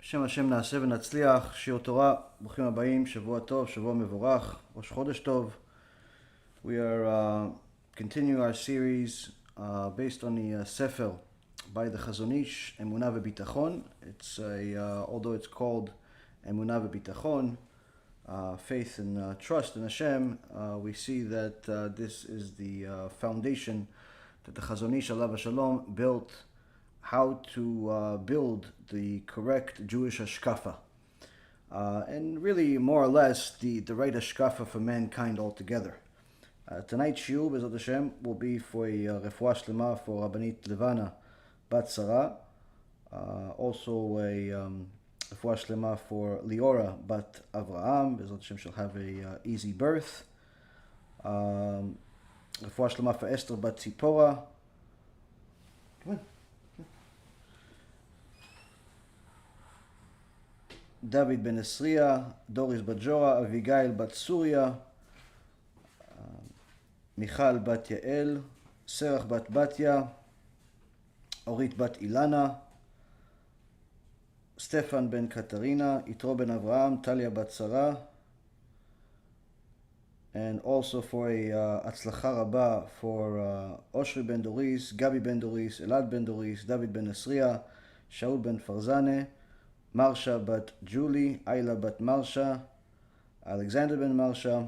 בשם השם נעשה ונצליח, שיעור תורה, ברוכים הבאים, שבוע טוב, שבוע מבורך, ראש חודש טוב. We are continuing our series based on the Sefer by the Chazon Ish, Amuna Bitachon. It's although it's called Amuna Bitachon, faith and trust in Hashem, we see that this is the foundation that the Chazon Ish alav shalom built how to build the correct Jewish HaShkafa. And really, more or less, the right HaShkafa for mankind altogether. Tonight's shiur, BeEzrat Hashem, will be for a refuah shlema for Rabbanit Levana Bat Sarah. Also a refuah shlema for Liora Bat Avraham. BeEzrat Hashem shall have a easy birth. Refuah shlema for Esther Bat Tzipora. Come on. David ben Esriya, Doris bat Jora, Abigail bat Surya, Michal bat Yael, Serach bat Batya, Orit bat Ilana, Stefan ben Katarina, Yitro ben Avraham, Talia bat Sarah, and also for a Atzlacha Rabba for Oshri ben Doris, Gabi ben Doris, Elad ben Doris, David ben Esriya, Shaul ben Farzane, Marsha bat Julie, Ayla bat Marsha, Alexander ben Marsha,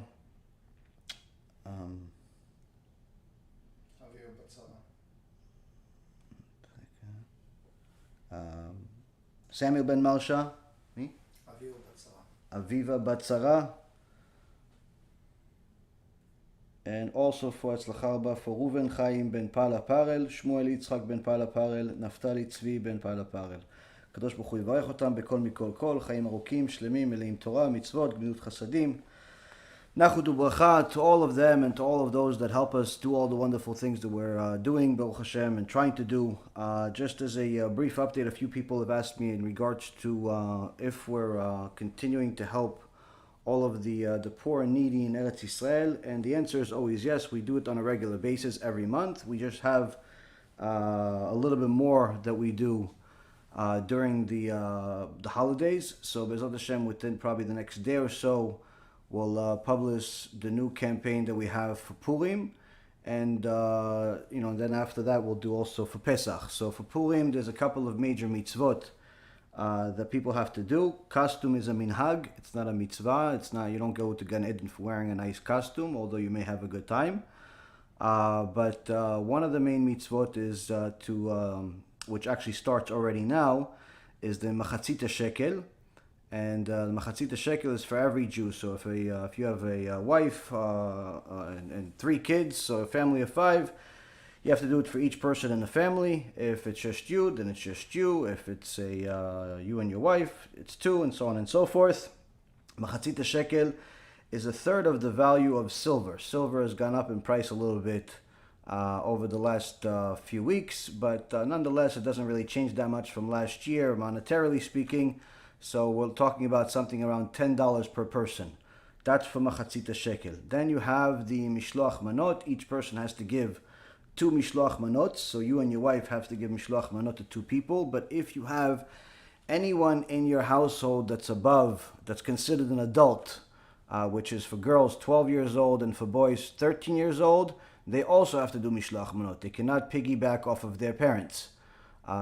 Samuel ben Marsha, me? Aviva bat Sarah, and also for Atzlacha Rabba for Reuven Chaim ben Pala Parel, Shmuel Yitzchak ben Pala Parel, Naftali Tzvi ben Pala Parel. הקדוש ברוך הוא יברך אותם בכל מכל כל, חיים ארוכים, שלמים, מלאים תורה, מצוות, גמילות חסדים. Nachud u'bracha to all of them and to all of those that help us do all the wonderful things that we're doing, Baruch Hashem, and trying to do. Just as a brief update, a few people have asked me in regards to if we're continuing to help all of the poor and needy in Eretz Yisrael, and the answer is always yes. We do it on a regular basis every month. We just have a little bit more that we do during the holidays. So BeEzrat Hashem, within probably the next day or so, we'll publish the new campaign that we have for Purim, and then after that we'll do also for Pesach. So for Purim, there's a couple of major mitzvot that people have to do. Costume is a minhag; it's not a mitzvah. It's not, you don't go to Gan Eden for wearing a nice costume, although you may have a good time. But one of the main mitzvot is which actually starts already now, is the machatzit shekel, and the machatzit shekel is for every Jew. So if you have a wife and 3 kids, so a family of 5, you have to do it for each person in the family. If it's just you, then it's just you. If it's you and your wife, it's 2, and so on and so forth. Machatzit shekel is a third of the value of silver. Silver has gone up in price a little bit over the last few weeks, but nonetheless, it doesn't really change that much from last year, monetarily speaking. So we're talking about something around $10 per person. That's for machatzit shekel. Then you have the mishloach manot. Each person has to give 2 mishloach manot. So you and your wife have to give mishloach manot to 2 people. But if you have anyone in your household that's considered an adult, which is for girls 12 years old and for boys 13 years old, they also have to do mishloach manot. They cannot piggyback off of their parents.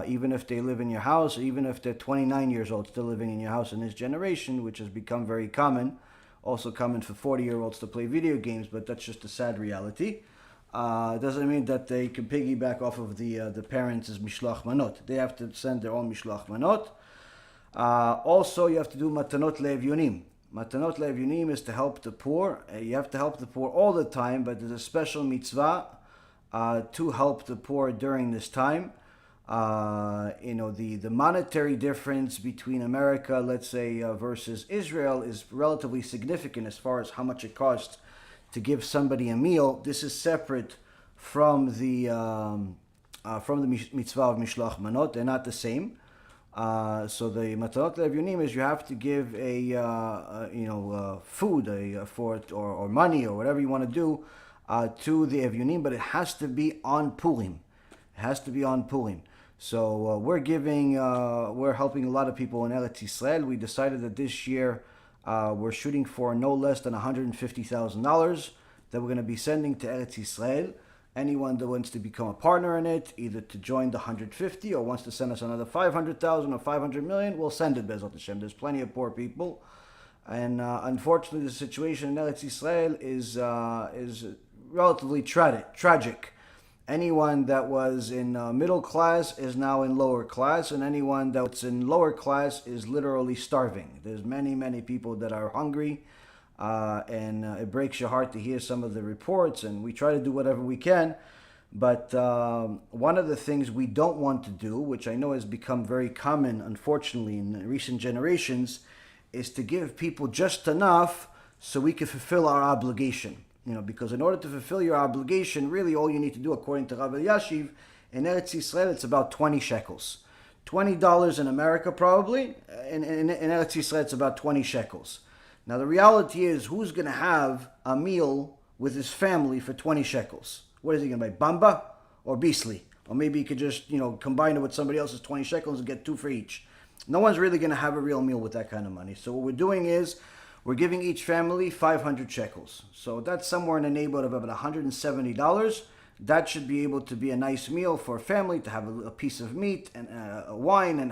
Even if they live in your house, or even if they're 29 years old still living in your house in this generation, which has become very common, also common for 40-year-olds to play video games, but that's just a sad reality. It doesn't mean that they can piggyback off of the parents' mishloach manot. They have to send their own mishloach manot. Also, you have to do matanot le'evyonim. Matanot le'evyonim is to help the poor. You have to help the poor all the time, but there's a special mitzvah to help the poor during this time. The monetary difference between America, let's say, versus Israel is relatively significant as far as how much it costs to give somebody a meal. This is separate from the mitzvah of mishloach manot. They're not the same. So the matanot le'evyonim is you have to give food, or money, or whatever you want to do to the evyonim, but it has to be on Purim. It has to be on Purim. So we're helping a lot of people in Eretz Yisrael. We decided that this year we're shooting for no less than $150,000 that we're going to be sending to Eretz Yisrael. Anyone that wants to become a partner in it, either to join the 150 or wants to send us another 500,000 or 500 million, we'll send it, BeEzrat Hashem. There's plenty of poor people. And unfortunately, the situation in Eretz Yisrael is relatively tragic. Anyone that was in middle class is now in lower class, and anyone that's in lower class is literally starving. There's many people that are hungry, and it breaks your heart to hear some of the reports, and we try to do whatever we can. But one of the things we don't want to do, which I know has become very common, unfortunately, in recent generations, is to give people just enough so we can fulfill our obligation. Because in order to fulfill your obligation, really all you need to do, according to Rabbi Yashiv, in Eretz Yisrael, it's about 20 shekels. $20 in America, probably. In Eretz Yisrael, it's about 20 shekels. Now, the reality is, who's going to have a meal with his family for 20 shekels? What is he going to buy, Bamba or Beasley? Or maybe he could just, combine it with somebody else's 20 shekels and get 2 for each. No one's really going to have a real meal with that kind of money. So what we're doing is, we're giving each family 500 shekels. So that's somewhere in the neighborhood of about $170. That should be able to be a nice meal for a family, to have a piece of meat and a wine, and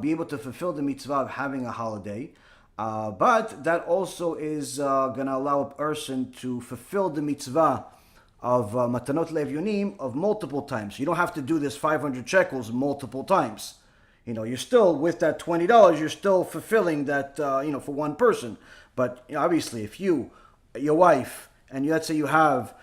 be able to fulfill the mitzvah of having a holiday. But that also is going to allow a person to fulfill the mitzvah of matanot levyonim of multiple times. You don't have to do this 500 shekels multiple times. You're still, with that $20, you're still fulfilling that, for one person. But obviously, if your wife, and let's say you have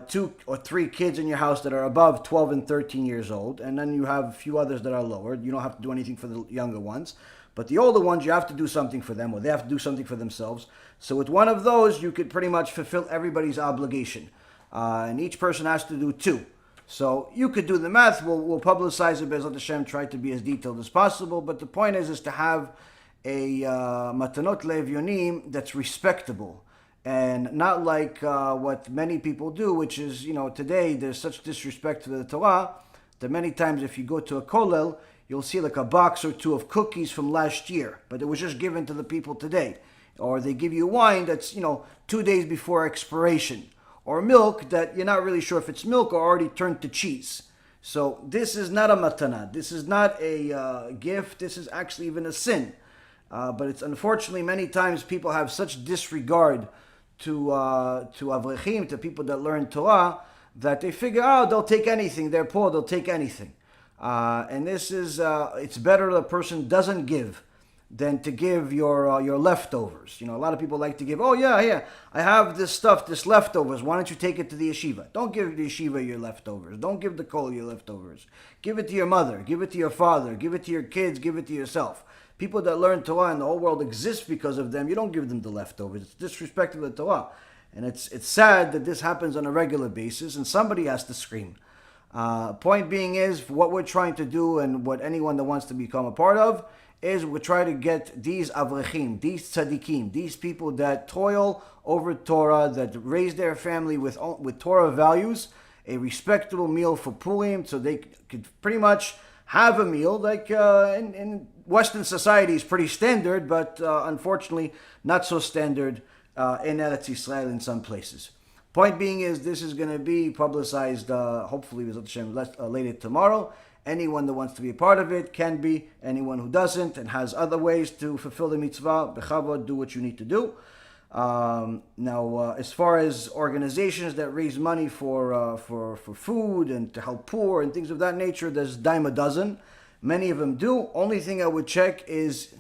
2 or 3 kids in your house that are above 12 and 13 years old, and then you have a few others that are lower, you don't have to do anything for the younger ones. But the older ones, you have to do something for them, or they have to do something for themselves. So with one of those, you could pretty much fulfill everybody's obligation. And each person has to do 2. So you could do the math. We'll publicize it, BeEzrat Hashem, try to be as detailed as possible. But the point is to have a matanot levyonim that's respectable, and not like what many people do, which is, today there's such disrespect to the Torah that many times if you go to a kollel, you'll see like a box or 2 of cookies from last year, but it was just given to the people today. Or they give you wine that's, 2 days before expiration. Or milk that you're not really sure if it's milk or already turned to cheese. So this is not a matana. This is not a gift. This is actually even a sin. But it's unfortunately many times people have such disregard to avrechim, to people that learn Torah, that they figure out they'll take anything. They're poor, they'll take anything. And this is, it's better the person doesn't give than to give your leftovers. A lot of people like to give, I have this stuff, this leftovers. Why don't you take it to the yeshiva? Don't give the yeshiva your leftovers. Don't give the kol your leftovers. Give it to your mother. Give it to your father. Give it to your kids. Give it to yourself. People that learn Torah and the whole world exists because of them, you don't give them the leftovers. It's disrespect to the Torah. And it's sad that this happens on a regular basis, and somebody has to scream. Point being is, what we're trying to do, and what anyone that wants to become a part of, is we try to get these avrechim, these tzaddikim, these people that toil over Torah, that raise their family with Torah values, a respectable meal for Purim, so they could pretty much have a meal like in Western society is pretty standard, but unfortunately not so standard in Eretz Yisrael in some places. Point being is, this is going to be publicized, hopefully, later tomorrow. Anyone that wants to be a part of it can be. Anyone who doesn't and has other ways to fulfill the mitzvah, bechavod, do what you need to do. Now, as far as organizations that raise money for food and to help poor and things of that nature, there's dime a dozen. Many of them do. Only thing I would check is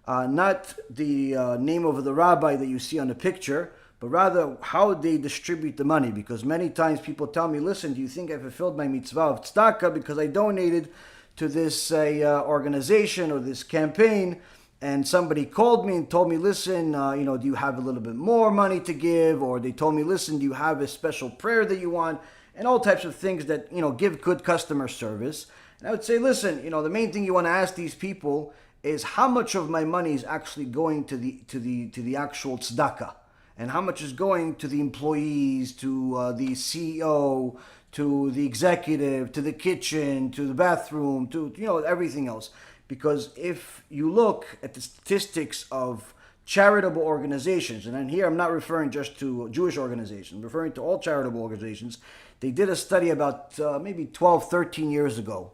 not the name of the rabbi that you see on the picture, but rather how they distribute the money. Because many times people tell me, listen, do you think I fulfilled my mitzvah of tzedakah because I donated to this organization or this campaign, and somebody called me and told me, listen, do you have a little bit more money to give? Or they told me, listen, do you have a special prayer that you want? And all types of things that, give good customer service. And I would say, listen, the main thing you want to ask these people is how much of my money is actually going to the actual tzedakah, and how much is going to the employees, to the CEO, to the executive, to the kitchen, to the bathroom, to everything else. Because if you look at the statistics of charitable organizations, and then here I'm not referring just to Jewish organizations, I'm referring to all charitable organizations. They did a study about maybe 12, 13 years ago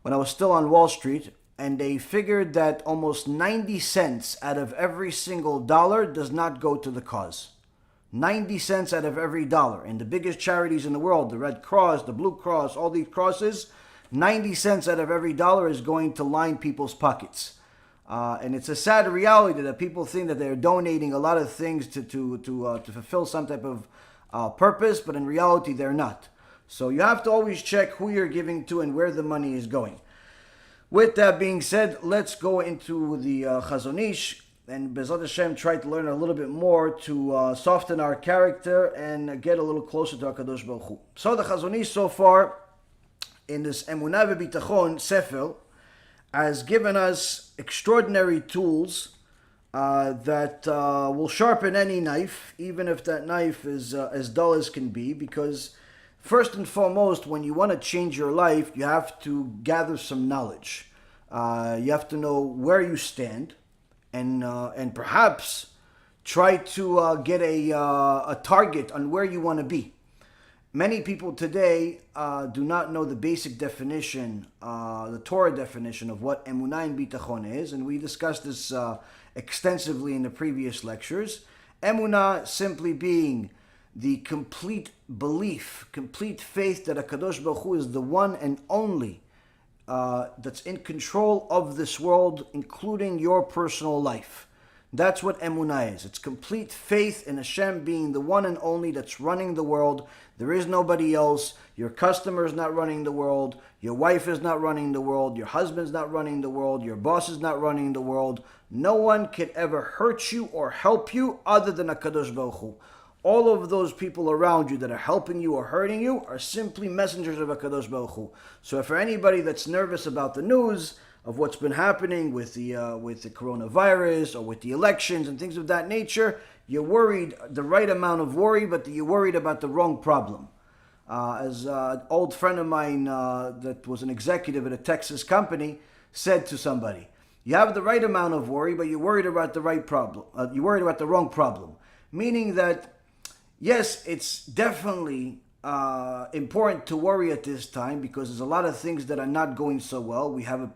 when I was still on Wall Street, and they figured that almost 90 cents out of every single dollar does not go to the cause. 90 cents out of every dollar. And the biggest charities in the world, the Red Cross, the Blue Cross, all these crosses, 90 cents out of every dollar is going to line people's pockets. And it's a sad reality that people think that they're donating a lot of things to fulfill some type of purpose, but in reality they're not. So you have to always check who you're giving to and where the money is going. With that being said, let's go into the Chazon Ish and BeEzrat Hashem try to learn a little bit more to soften our character and get a little closer to HaKadosh Baruch Hu. So the Chazon Ish so far in this Amuna Bitachon Sefer has given us extraordinary tools that will sharpen any knife, even if that knife is as dull as can be, because first and foremost, when you want to change your life, you have to gather some knowledge. You have to know where you stand, and perhaps try to get a target on where you want to be. Many people today do not know the basic definition, the Torah definition of what Amuna and Bitachon is, and we discussed this extensively in the previous lectures. Amuna simply being the complete belief, complete faith that HaKadosh Baruch Hu is the one and only that's in control of this world, including your personal life. That's what Emunah is. It's complete faith in Hashem being the one and only that's running the world. There is nobody else. Your customer is not running the world. Your wife is not running the world. Your husband's not running the world. Your boss is not running the world. No one can ever hurt you or help you other than HaKadosh Baruch Hu. All of those people around you that are helping you or hurting you are simply messengers of HaKadosh Baruch Hu. So for anybody that's nervous about the news, of what's been happening with the coronavirus or with the elections and things of that nature, you're worried, the right amount of worry, but you're worried about the wrong problem. As an old friend of mine that was an executive at a Texas company said to somebody, you have the right amount of worry, but you're worried about the right problem. You're worried about the wrong problem. Meaning that, yes, it's definitely important to worry at this time because there's a lot of things that are not going so well. We have a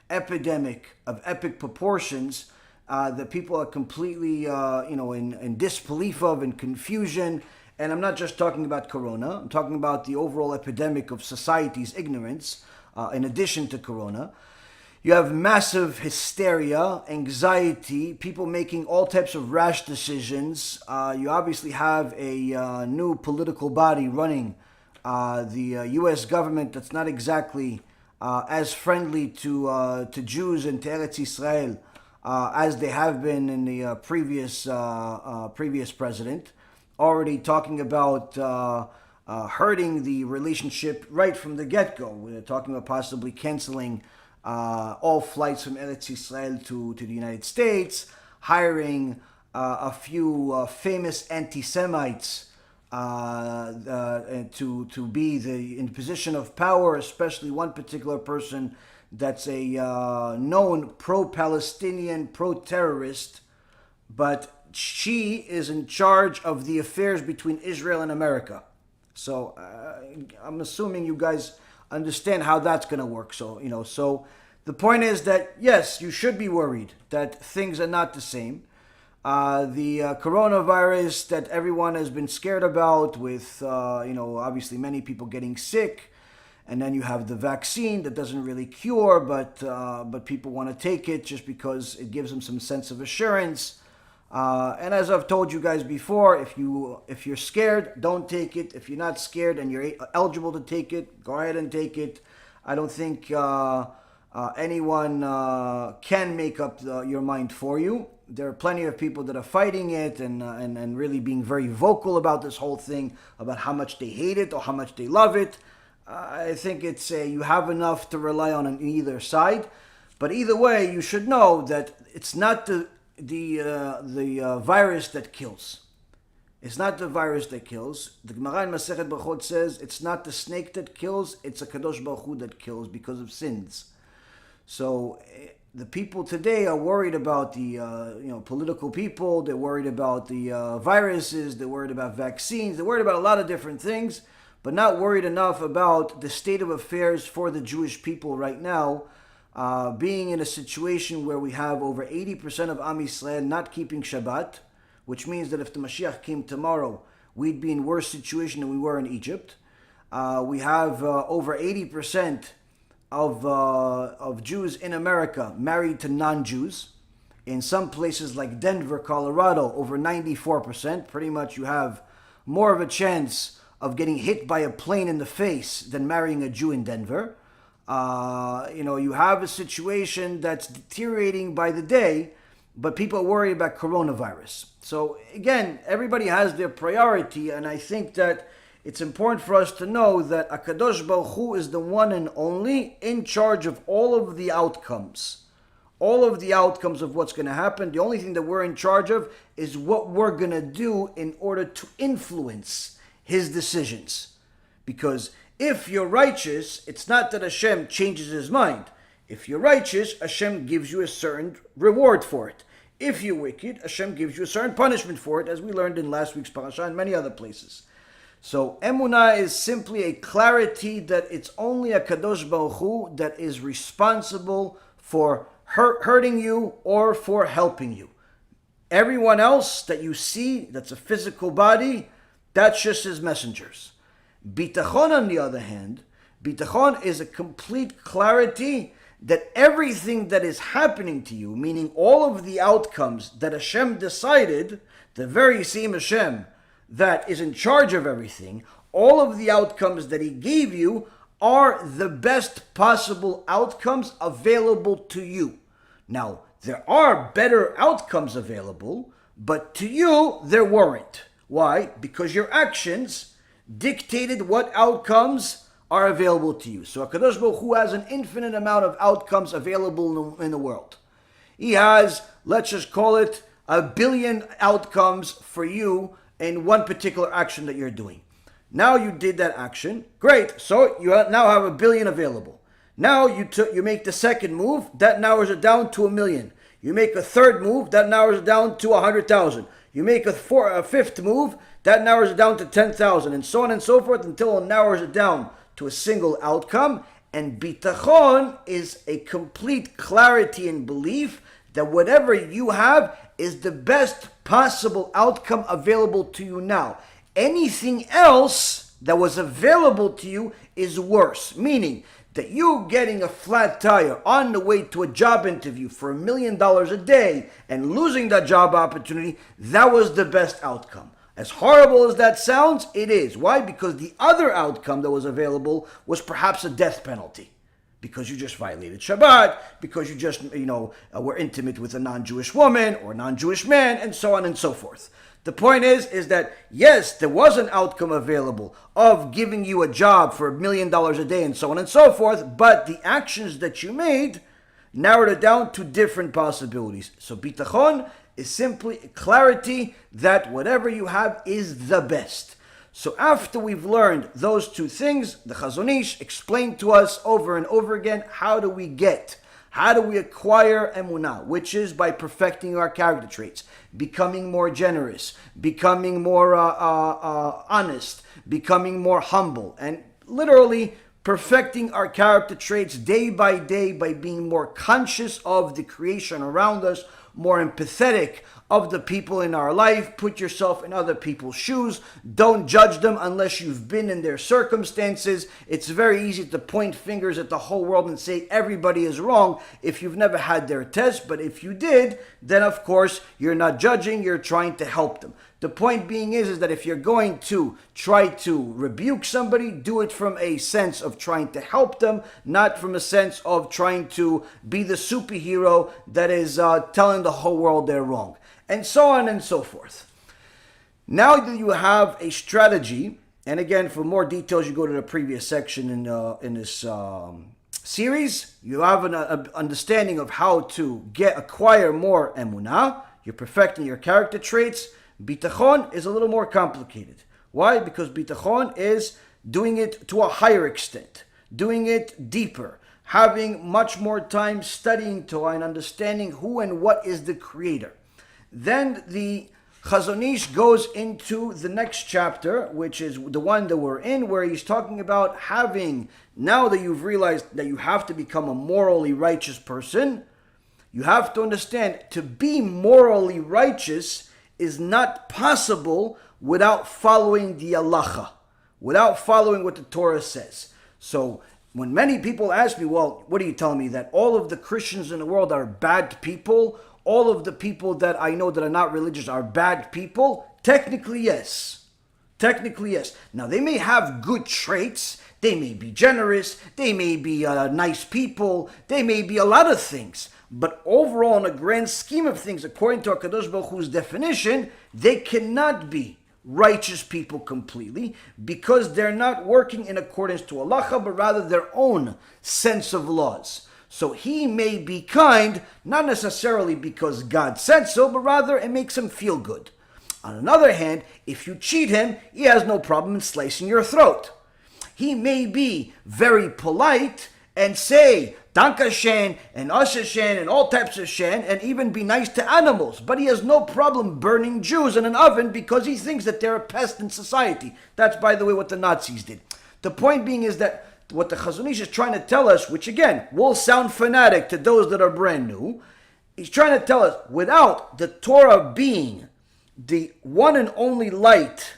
epidemic of epic proportions that people are completely, in disbelief of and confusion. And I'm not just talking about Corona. I'm talking about the overall epidemic of society's ignorance, in addition to Corona. You have massive hysteria, anxiety, people making all types of rash decisions. You obviously have a new political body running the U.S. government that's not exactly as friendly to Jews and to Eretz Israel as they have been in the previous president. Already talking about hurting the relationship right from the get-go. We're talking about possibly canceling all flights from Eretz Israel to the United States, hiring a few famous anti-Semites to be in position of power, especially one particular person that's a known pro-Palestinian, pro-terrorist, but she is in charge of the affairs between Israel and America. So I'm assuming you guys understand how that's going to work. So the point is that, yes, you should be worried that things are not the same. The coronavirus that everyone has been scared about with, obviously many people getting sick. And then you have the vaccine that doesn't really cure, but people want to take it just because it gives them some sense of assurance. And as I've told you guys before, if you're scared, don't take it. If you're not scared and you're eligible to take it, go ahead and take it. I don't think anyone can make up your mind for you. There are plenty of people that are fighting it and really being very vocal about this whole thing, about how much they hate it or how much they love it. I think it's you have enough to rely on either side. But either way, you should know that it's not the virus that kills. It's not the virus that kills. The Gemara in Masechet Brachot says it's not the snake that kills, it's a Kadosh Baruch Hu that kills because of sins. So the people today are worried about the political people. They're worried about the viruses. They're worried about vaccines. They're worried about a lot of different things, but not worried enough about the state of affairs for the Jewish people right now, being in a situation where we have over 80% of Am Yisrael not keeping Shabbat, which means that if the Mashiach came tomorrow, we'd be in worse situation than we were in Egypt. We have over 80% of Jews in America married to non-Jews. In some places like Denver, Colorado, over 94%. Pretty much you have more of a chance of getting hit by a plane in the face than marrying a Jew in Denver. You have a situation that's deteriorating by the day, but people are worried about coronavirus. So again, everybody has their priority, and I think that it's important for us to know that HaKadosh Baruch Hu is the one and only in charge of all of the outcomes. All of the outcomes of what's going to happen. The only thing that we're in charge of is what we're going to do in order to influence His decisions. Because if you're righteous, it's not that Hashem changes His mind. If you're righteous, Hashem gives you a certain reward for it. If you're wicked, Hashem gives you a certain punishment for it, as we learned in last week's parasha and many other places. So Emunah is simply a clarity that it's only a Kadosh Baruch Hu that is responsible for hurting you or for helping you. Everyone else that you see that's a physical body, that's just His messengers. Bitachon, on the other hand, Bitachon is a complete clarity that everything that is happening to you, meaning all of the outcomes that Hashem decided, the very same Hashem that is in charge of everything, all of the outcomes that He gave you are the best possible outcomes available to you. Now, there are better outcomes available, but to you, there weren't. Why? Because your actions dictated what outcomes are available to you. So HaKadosh Baruch Hu has an infinite amount of outcomes available in the world. He has, let's just call it, 1 billion outcomes for you in one particular action that you're doing. Now you did that action, great, so you now have 1 billion available. Now you make the second move, that narrows it down to 1 million. You make a third move, that narrows it down to 100,000. You make a fifth move, that narrows it down to 10,000, and so on and so forth until it narrows it down to a single outcome. And Bitachon is a complete clarity and belief that whatever you have is the best possible outcome available to you now. Anything else that was available to you is worse, meaning that you getting a flat tire on the way to a job interview for $1 million a day and losing that job opportunity, that was the best outcome. As horrible as that sounds, it is. Why? Because the other outcome that was available was perhaps a death penalty. Because you just violated Shabbat, because you just, were intimate with a non-Jewish woman or non-Jewish man, and so on and so forth. The point is that, yes, there was an outcome available of giving you a job for $1 million a day and so on and so forth, but the actions that you made narrowed it down to different possibilities. So Bitachon is simply clarity that whatever you have is the best. So after we've learned those two things, the Chazon Ish explained to us over and over again, how do we acquire emunah, which is by perfecting our character traits, becoming more generous, becoming more honest, becoming more humble, and literally perfecting our character traits day by day by being more conscious of the creation around us, more empathetic of the people in our life. Put yourself in other people's shoes. Don't judge them unless you've been in their circumstances. It's very easy to point fingers at the whole world and say everybody is wrong if you've never had their test. But if you did, then of course you're not judging, you're trying to help them. The point being is that if you're going to try to rebuke somebody, do it from a sense of trying to help them, not from a sense of trying to be the superhero that is telling the whole world they're wrong, and so on and so forth. Now that you have a strategy, and again, for more details, you go to the previous section in this series. You have an understanding of how to acquire more emunah. You're perfecting your character traits. Bitachon is a little more complicated. Why? Because Bitachon is doing it to a higher extent, doing it deeper, having much more time studying Torah and understanding who and what is the creator. Then the Chazon Ish goes into the next chapter, which is the one that we're in, where he's talking about having, now that you've realized that you have to become a morally righteous person, you have to understand to be morally righteous is not possible without following the halacha, without following what the Torah says. So when many people ask me, well, what are you telling me, that all of the Christians in the world are bad people? All of the people that I know that are not religious are bad people? Technically, yes. Technically, yes. Now, they may have good traits. They may be generous. They may be nice people. They may be a lot of things. But overall, in a grand scheme of things, according to HaKadosh Baruch Hu's definition, they cannot be righteous people completely, because they're not working in accordance to halacha, but rather their own sense of laws. So he may be kind, not necessarily because God said so, but rather it makes him feel good. On the other hand, if you cheat him, he has no problem in slicing your throat. He may be very polite and say Danke Shen and Asher Shen and all types of Shen, and even be nice to animals. But he has no problem burning Jews in an oven because he thinks that they're a pest in society. That's, by the way, what the Nazis did. The point being is that what the Chazon Ish is trying to tell us, which again will sound fanatic to those that are brand new, he's trying to tell us, without the Torah being the one and only light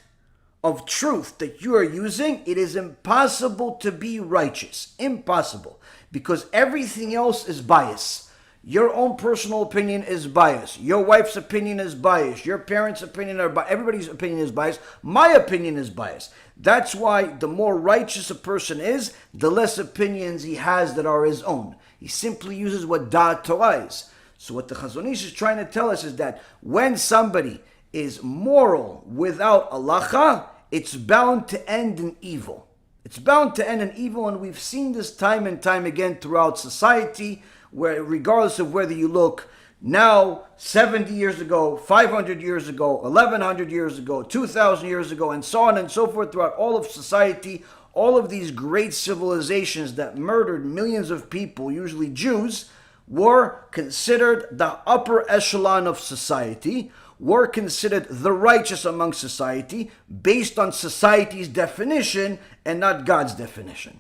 of truth that you are using, it is impossible to be righteous. Impossible. Because everything else is bias. Your own personal opinion is biased. Your wife's opinion is biased. Your parents' opinion are biased. Everybody's opinion is biased. My opinion is biased. That's why the more righteous a person is, the less opinions he has that are his own. He simply uses what Da'at Torah is. So what the Chazon Ish is trying to tell us is that when somebody is moral without halacha, it's bound to end in evil. It's bound to end in evil, and we've seen this time and time again throughout society, where regardless of whether you look now, 70 years ago, 500 years ago, 1100 years ago, 2000 years ago, and so on and so forth throughout all of society, all of these great civilizations that murdered millions of people, usually Jews, were considered the upper echelon of society, were considered the righteous among society based on society's definition and not God's definition.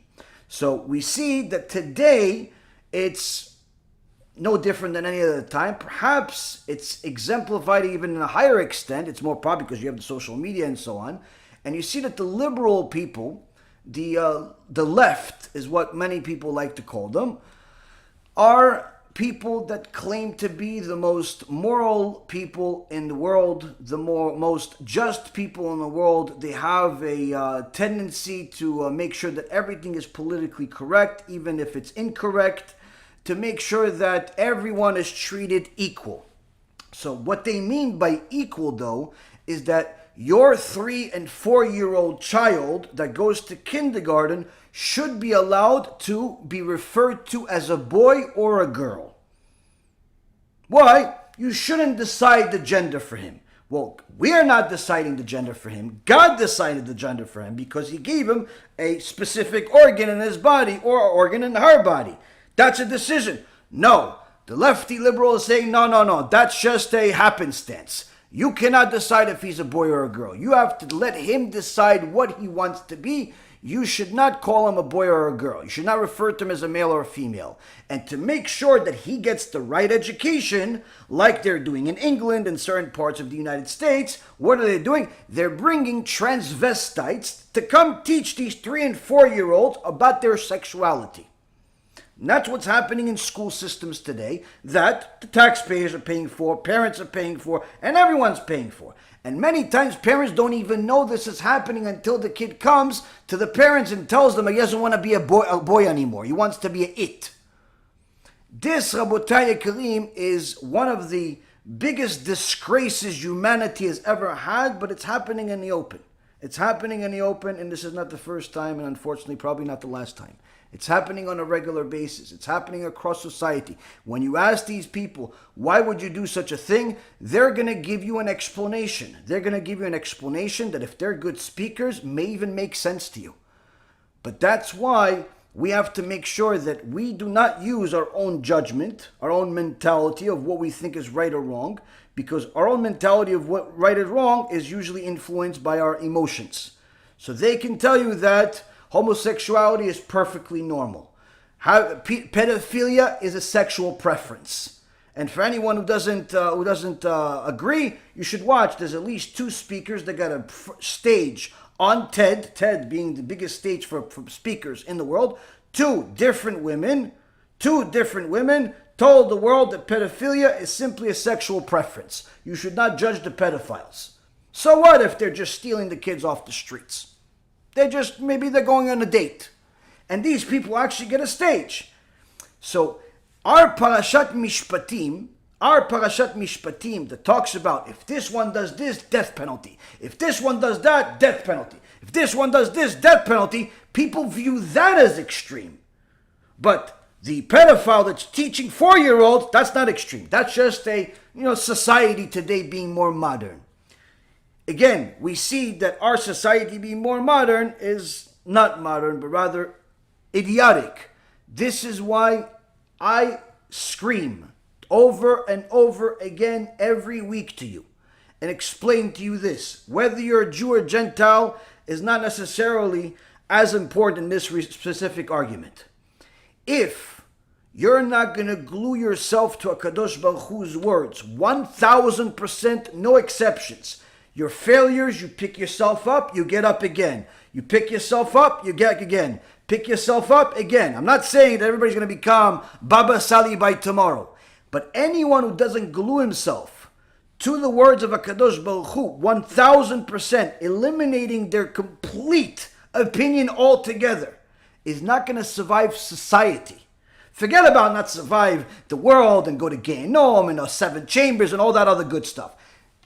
So we see that today it's no different than any other time. Perhaps it's exemplified even in a higher extent. It's more probably because you have the social media and so on. And you see that the liberal people, the left is what many people like to call them, are people that claim to be the most moral people in the world, the most just people in the world. They have a tendency to make sure that everything is politically correct, even if it's incorrect, to make sure that everyone is treated equal. So what they mean by equal, though, is that your 3 and 4-year-old child that goes to kindergarten should be allowed to be referred to as a boy or a girl. Why? You shouldn't decide the gender for him. Well, we are not deciding the gender for him. God decided the gender for him because he gave him a specific organ in his body or an organ in her body. That's a decision. No, the lefty liberal is saying, no, that's just a happenstance. You cannot decide if he's a boy or a girl. You have to let him decide what he wants to be. You should not call him a boy or a girl. You should not refer to him as a male or a female. And to make sure that he gets the right education, like they're doing in England and certain parts of the United States, what are they doing? They're bringing transvestites to come teach these 3 and 4-year-olds about their sexuality. And that's what's happening in school systems today, that the taxpayers are paying for, parents are paying for, and everyone's paying for. And many times parents don't even know this is happening until the kid comes to the parents and tells them he doesn't want to be a boy anymore. He wants to be a it. This, Rabotai Karim, is one of the biggest disgraces humanity has ever had, but it's happening in the open. It's happening in the open, and this is not the first time, and unfortunately probably not the last time. It's happening on a regular basis. It's happening across society. When you ask these people, why would you do such a thing? They're going to give you an explanation. They're going to give you an explanation that if they're good speakers, may even make sense to you. But that's why we have to make sure that we do not use our own judgment, our own mentality of what we think is right or wrong, because our own mentality of what right and wrong is usually influenced by our emotions. So they can tell you that homosexuality is perfectly normal. Pedophilia is a sexual preference. And for anyone who doesn't agree, you should watch. There's at least 2 speakers that got a stage on TED being the biggest stage for speakers in the world. 2 different women told the world that pedophilia is simply a sexual preference. You should not judge the pedophiles. So what if they're just stealing the kids off the streets? Maybe they're going on a date. And these people actually get a stage. So our Parashat Mishpatim that talks about if this one does this, death penalty. If this one does that, death penalty. If this one does this, death penalty. People view that as extreme. But the pedophile that's teaching 4-year-olds, that's not extreme. That's just a society today being more modern. Again, we see that our society being more modern is not modern, but rather idiotic. This is why I scream over and over again every week to you and explain to you this. Whether you're a Jew or Gentile is not necessarily as important in this specific argument. If you're not going to glue yourself to HaKadosh Baruch Hu's words, 1,000%, no exceptions. Your failures, you pick yourself up, you get up again. You pick yourself up, you get again. Pick yourself up again. I'm not saying that everybody's going to become Baba Sali by tomorrow. But anyone who doesn't glue himself to the words of HaKadosh Baruch Hu, 1,000%, eliminating their complete opinion altogether, is not going to survive society. Forget about not survive the world and go to Gehenom and 7 chambers and all that other good stuff.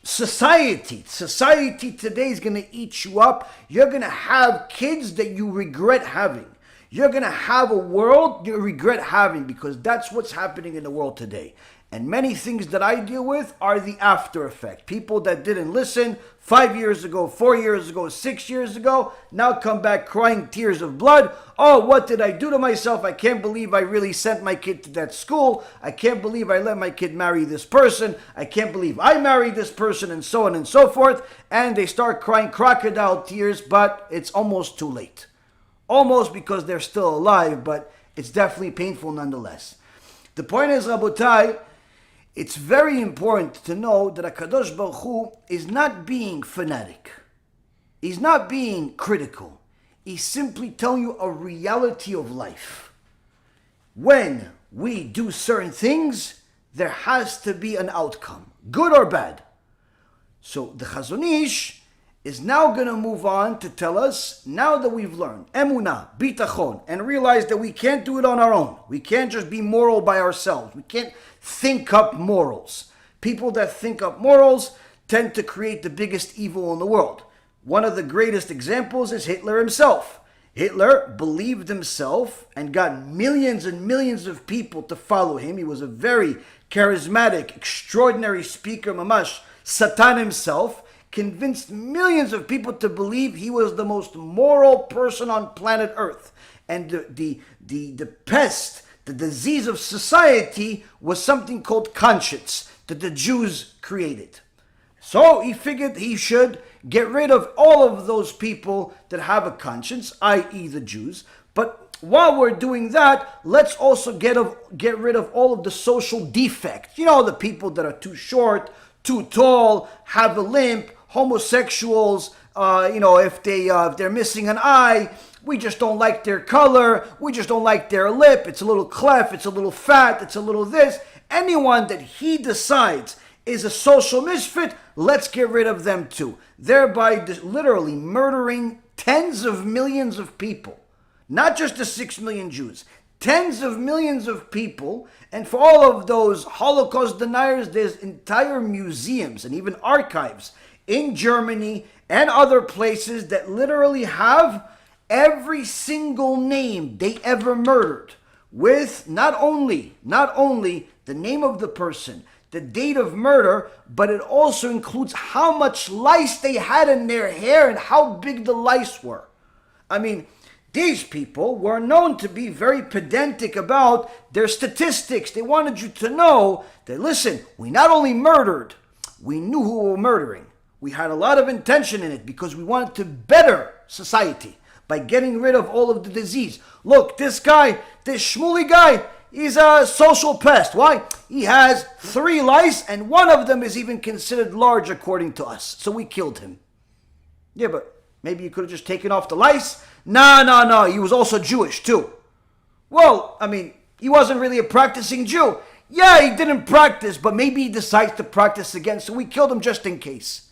Society today is going to eat you up. You're going to have kids that you regret having. You're going to have a world you regret having, because that's what's happening in the world today. And many things that I deal with are the after effect. People that didn't listen 5 years ago, 4 years ago, 6 years ago, now come back crying tears of blood. Oh, what did I do to myself? I can't believe I really sent my kid to that school. I can't believe I let my kid marry this person. I can't believe I married this person, and so on and so forth. And they start crying crocodile tears, but it's almost too late. Almost, because they're still alive, but it's definitely painful nonetheless. The point is, Rabotai, it's very important to know that HaKadosh Baruch Hu is not being fanatic. He's not being critical. He's simply telling you a reality of life. When we do certain things, there has to be an outcome, good or bad. So the Chazon Ish is now going to move on to tell us, now that we've learned Amuna, Bitachon, and realize that we can't do it on our own. We can't just be moral by ourselves. We can't think up morals. People that think up morals tend to create the biggest evil in the world. One of the greatest examples is Hitler himself. Hitler believed himself and got millions and millions of people to follow him. He was a very charismatic, extraordinary speaker, mamash, Satan himself. Convinced millions of people to believe he was the most moral person on planet Earth. And the pest, the disease of society, was something called conscience that the Jews created. So he figured he should get rid of all of those people that have a conscience, i.e. the Jews. But while we're doing that, let's also get rid of all of the social defects. The people that are too short, too tall, have a limp, homosexuals, if they're missing an eye, we just don't like their color, we just don't like their lip, it's a little cleft, it's a little fat, it's a little this. Anyone that he decides is a social misfit, let's get rid of them too. Thereby literally murdering tens of millions of people. Not just the 6 million Jews. Tens of millions of people. And for all of those Holocaust deniers, there's entire museums and even archives in Germany and other places that literally have every single name they ever murdered, with not only the name of the person, the date of murder, but it also includes how much lice they had in their hair and how big the lice were. I mean, these people were known to be very pedantic about their statistics. They wanted you to know that, listen, we not only murdered, we knew who we were murdering. We had a lot of intention in it because we wanted to better society by getting rid of all of the disease. Look, this guy, this Shmuley guy, he's a social pest. Why? He has 3 lice and one of them is even considered large according to us. So we killed him. Yeah, but maybe you could have just taken off the lice. No. He was also Jewish too. Well, I mean, he wasn't really a practicing Jew. Yeah, he didn't practice, but maybe he decides to practice again. So we killed him just in case.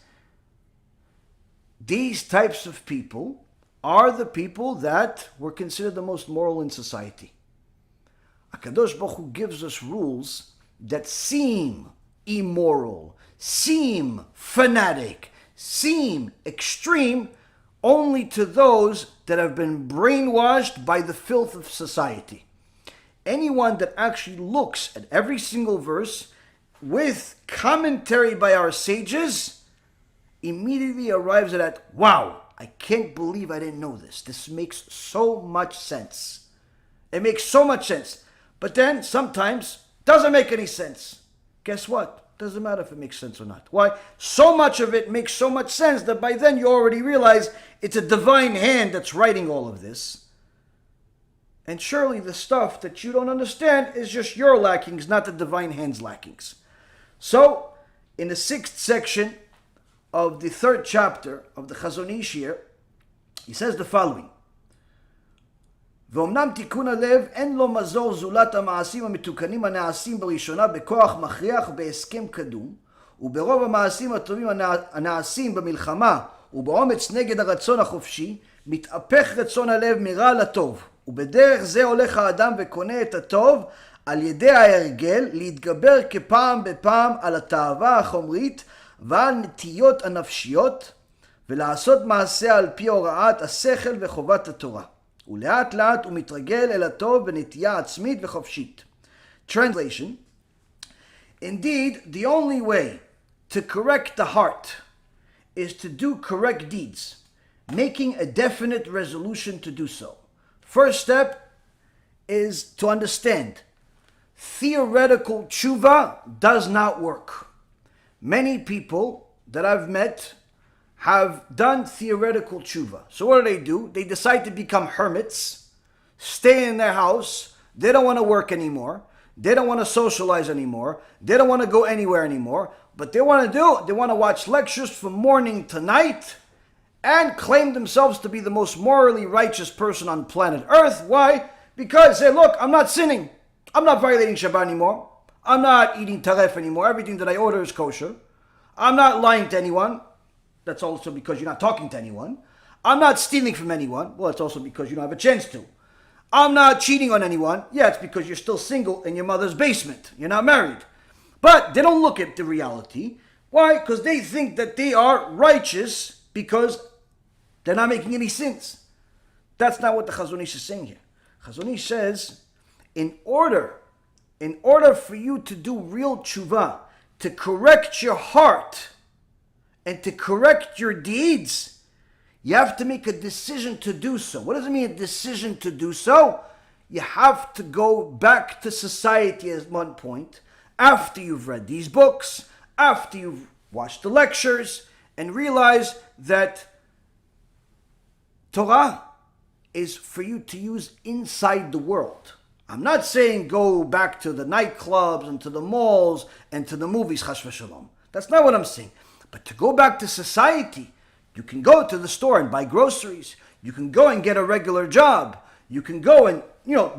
These types of people are the people that were considered the most moral in society. HaKadosh Baruch Hu gives us rules that seem immoral, seem fanatic, seem extreme only to those that have been brainwashed by the filth of society. Anyone that actually looks at every single verse with commentary by our sages immediately arrives at that, wow, I can't believe I didn't know this. This makes so much sense. It makes so much sense. But then sometimes doesn't make any sense. Guess what? Doesn't matter if it makes sense or not. Why? So much of it makes so much sense that by then you already realize it's a divine hand that's writing all of this. And surely the stuff that you don't understand is just your lackings, not the divine hand's lackings. So, in the 6th section of the 3rd chapter of the Chazon Ish here, he says the following: ואומנם תיקון הלב אין לו מזור זולת המעשים המתוקנים הנעשים בראשונה בכוח מכריח בהסכם קדום, וברוב המעשים הטובים הנעשים במלחמה ובאומץ נגד הרצון החופשי, מתהפך רצון הלב מרע לטוב, ובדרך זה הולך האדם וקונה את הטוב על ידי ההרגל להתגבר כפעם בפעם על התאווה החומרית ועל נטיות הנפשיות, ולעשות מעשה על פי הוראת השכל וחובת התורה. ולאט לאט הוא מתרגל אל הטוב בנטייה עצמית וחופשית. Translation: Indeed, the only way to correct the heart is to do correct deeds, making a definite resolution to do so. First step is to understand theoretical tshuva does not work. Many people that I've met have done theoretical tshuva. So what do? They decide to become hermits, stay in their house. They don't want to work anymore. They don't want to socialize anymore. They don't want to go anywhere anymore. But they want to watch lectures from morning to night and claim themselves to be the most morally righteous person on planet Earth. Why? Because they say, look, I'm not sinning. I'm not violating Shabbat anymore. I'm not eating taref anymore. Everything that I order is kosher. I'm not lying to anyone. That's also because you're not talking to anyone. I'm not stealing from anyone. Well, it's also because you don't have a chance to. I'm not cheating on anyone. Yeah, it's because you're still single in your mother's basement. You're not married. But they don't look at the reality. Why? Because they think that they are righteous because they're not making any sins. That's not what the Chazon Ish is saying here. Chazon Ish says, in order for you to do real tshuva, to correct your heart, and to correct your deeds, you have to make a decision to do so. What does it mean, a decision to do so? You have to go back to society at one point, after you've read these books, after you've watched the lectures, and realize that Torah is for you to use inside the world. I'm not saying go back to the nightclubs and to the malls and to the movies, chas v'shalom. That's not what I'm saying. But to go back to society, you can go to the store and buy groceries. You can go and get a regular job. You can go and,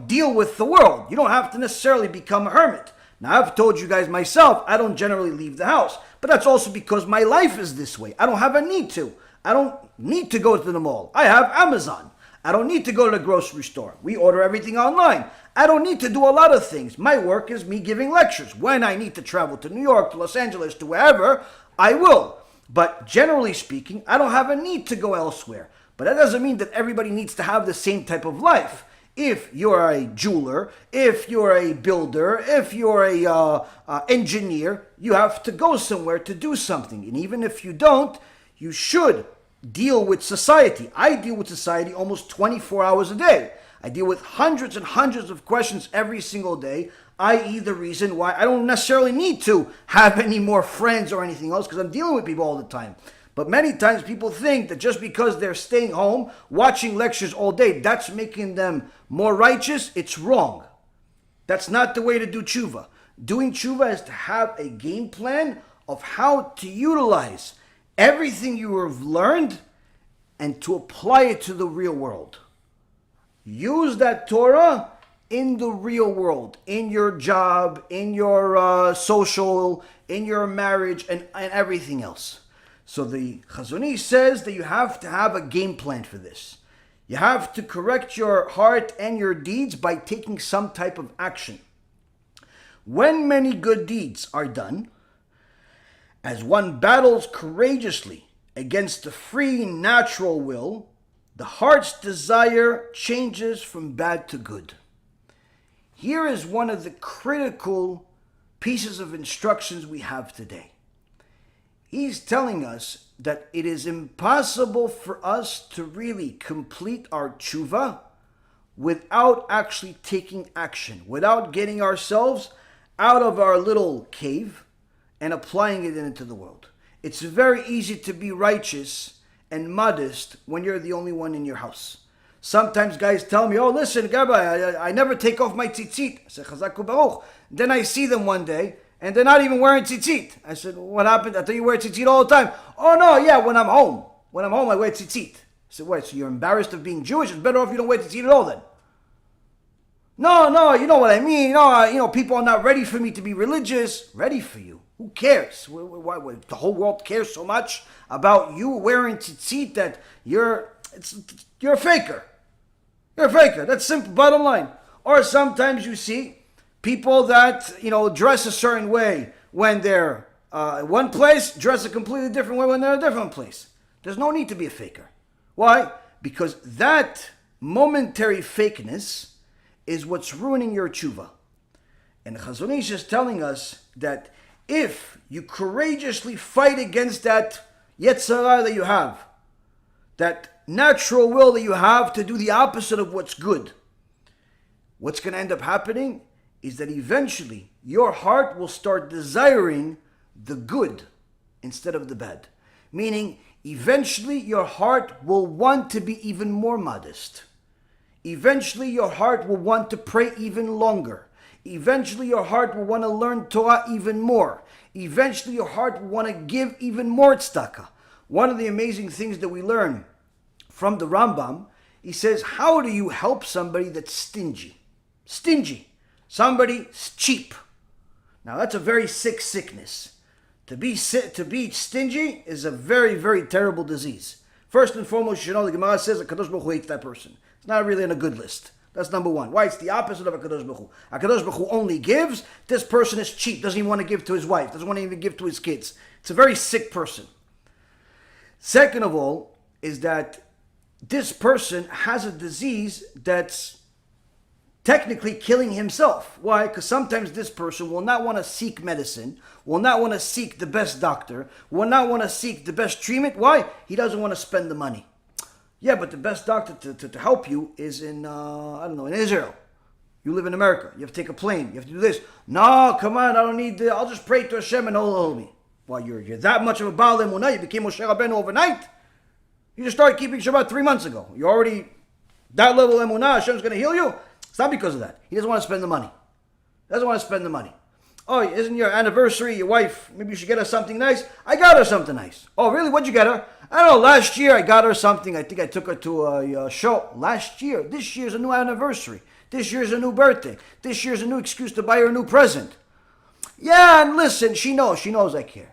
deal with the world. You don't have to necessarily become a hermit. Now, I've told you guys myself, I don't generally leave the house. But that's also because my life is this way. I don't have a need to. I don't need to go to the mall. I have Amazon. I don't need to go to the grocery store. We order everything online. I don't need to do a lot of things. My work is me giving lectures. When I need to travel to New York, to Los Angeles, to wherever, I will. But generally speaking, I don't have a need to go elsewhere. But that doesn't mean that everybody needs to have the same type of life. If you're a jeweler, if you're a builder, if you're a engineer, you have to go somewhere to do something. And even if you don't, you should deal with society. I deal with society almost 24 hours a day. I deal with hundreds and hundreds of questions every single day, i.e. the reason why I don't necessarily need to have any more friends or anything else, because I'm dealing with people all the time. But many times people think that just because they're staying home, watching lectures all day, that's making them more righteous. It's wrong. That's not the way to do tshuva. Doing tshuva is to have a game plan of how to utilize everything you have learned and to apply it to the real world. Use that Torah in the real world, in your job, in your social, in your marriage, and everything else. So the Chazon Ish says that you have to have a game plan for this. You have to correct your heart and your deeds by taking some type of action. When many good deeds are done, as one battles courageously against the free natural will, the heart's desire changes from bad to good. Here is one of the critical pieces of instructions we have today. He's telling us that it is impossible for us to really complete our tshuva without actually taking action, without getting ourselves out of our little cave and applying it into the world. It's very easy to be righteous and modest when you're the only one in your house. Sometimes guys tell me, oh, listen, Gabbai, I never take off my tzitzit. I say, Chazak Baruch. Then I see them one day, and they're not even wearing tzitzit. I said, what happened? I thought you wear tzitzit all the time. Oh, no, yeah, when I'm home. When I'm home, I wear tzitzit. I said, what, so you're embarrassed of being Jewish? It's better off you don't wear tzitzit at all then. No, you know what I mean. No, people are not ready for me to be religious. Ready for you. Who cares? Why the whole world cares so much about you wearing tzitzit that you're a faker. You're a faker. That's simple, bottom line. Or sometimes you see people that, dress a certain way when they're at one place, dress a completely different way when they're at a different place. There's no need to be a faker. Why? Because that momentary fakeness is what's ruining your tshuva. And Chazon Ish is telling us that if you courageously fight against that yetzirah that you have, that natural will that you have to do the opposite of what's good, what's going to end up happening is that eventually your heart will start desiring the good instead of the bad. Meaning, eventually your heart will want to be even more modest. Eventually your heart will want to pray even longer. Eventually your heart will want to learn Torah even more. Eventually your heart will want to give even more tzedakah. One of the amazing things that we learn from the Rambam, he says, how do you help somebody that's stingy? Stingy. Somebody cheap. Now that's a very sick sickness. To be stingy is a very, very terrible disease. First and foremost, the Gemara says that Kadosh Baruch Hu hates that person. It's not really on a good list. That's number one. Why? It's the opposite of HaKadosh Baruch Hu. HaKadosh Baruch Hu only gives. This person is cheap. Doesn't even want to give to his wife. Doesn't want to even give to his kids. It's a very sick person. Second of all, is that this person has a disease that's technically killing himself. Why? Because sometimes this person will not want to seek medicine, will not want to seek the best doctor, will not want to seek the best treatment. Why? He doesn't want to spend the money. Yeah, but the best doctor to help you is in Israel. You live in America. You have to take a plane. You have to do this. No, come on, I don't need this. I'll just pray to Hashem and he'll hold me. Well, you're that much of a Baal Emunah. You became Moshe Rabbeinu overnight. You just started keeping Shabbat 3 months ago. You're already that level Emunah. Hashem's going to heal you. It's not because of that. He doesn't want to spend the money. Oh, isn't your anniversary, your wife, maybe you should get her something nice? I got her something nice. Oh, really? What'd you get her? I don't know, last year I got her something. I think I took her to a show. Last year. This year's a new anniversary. This year's a new birthday. This year's a new excuse to buy her a new present. Yeah, and listen, she knows I care.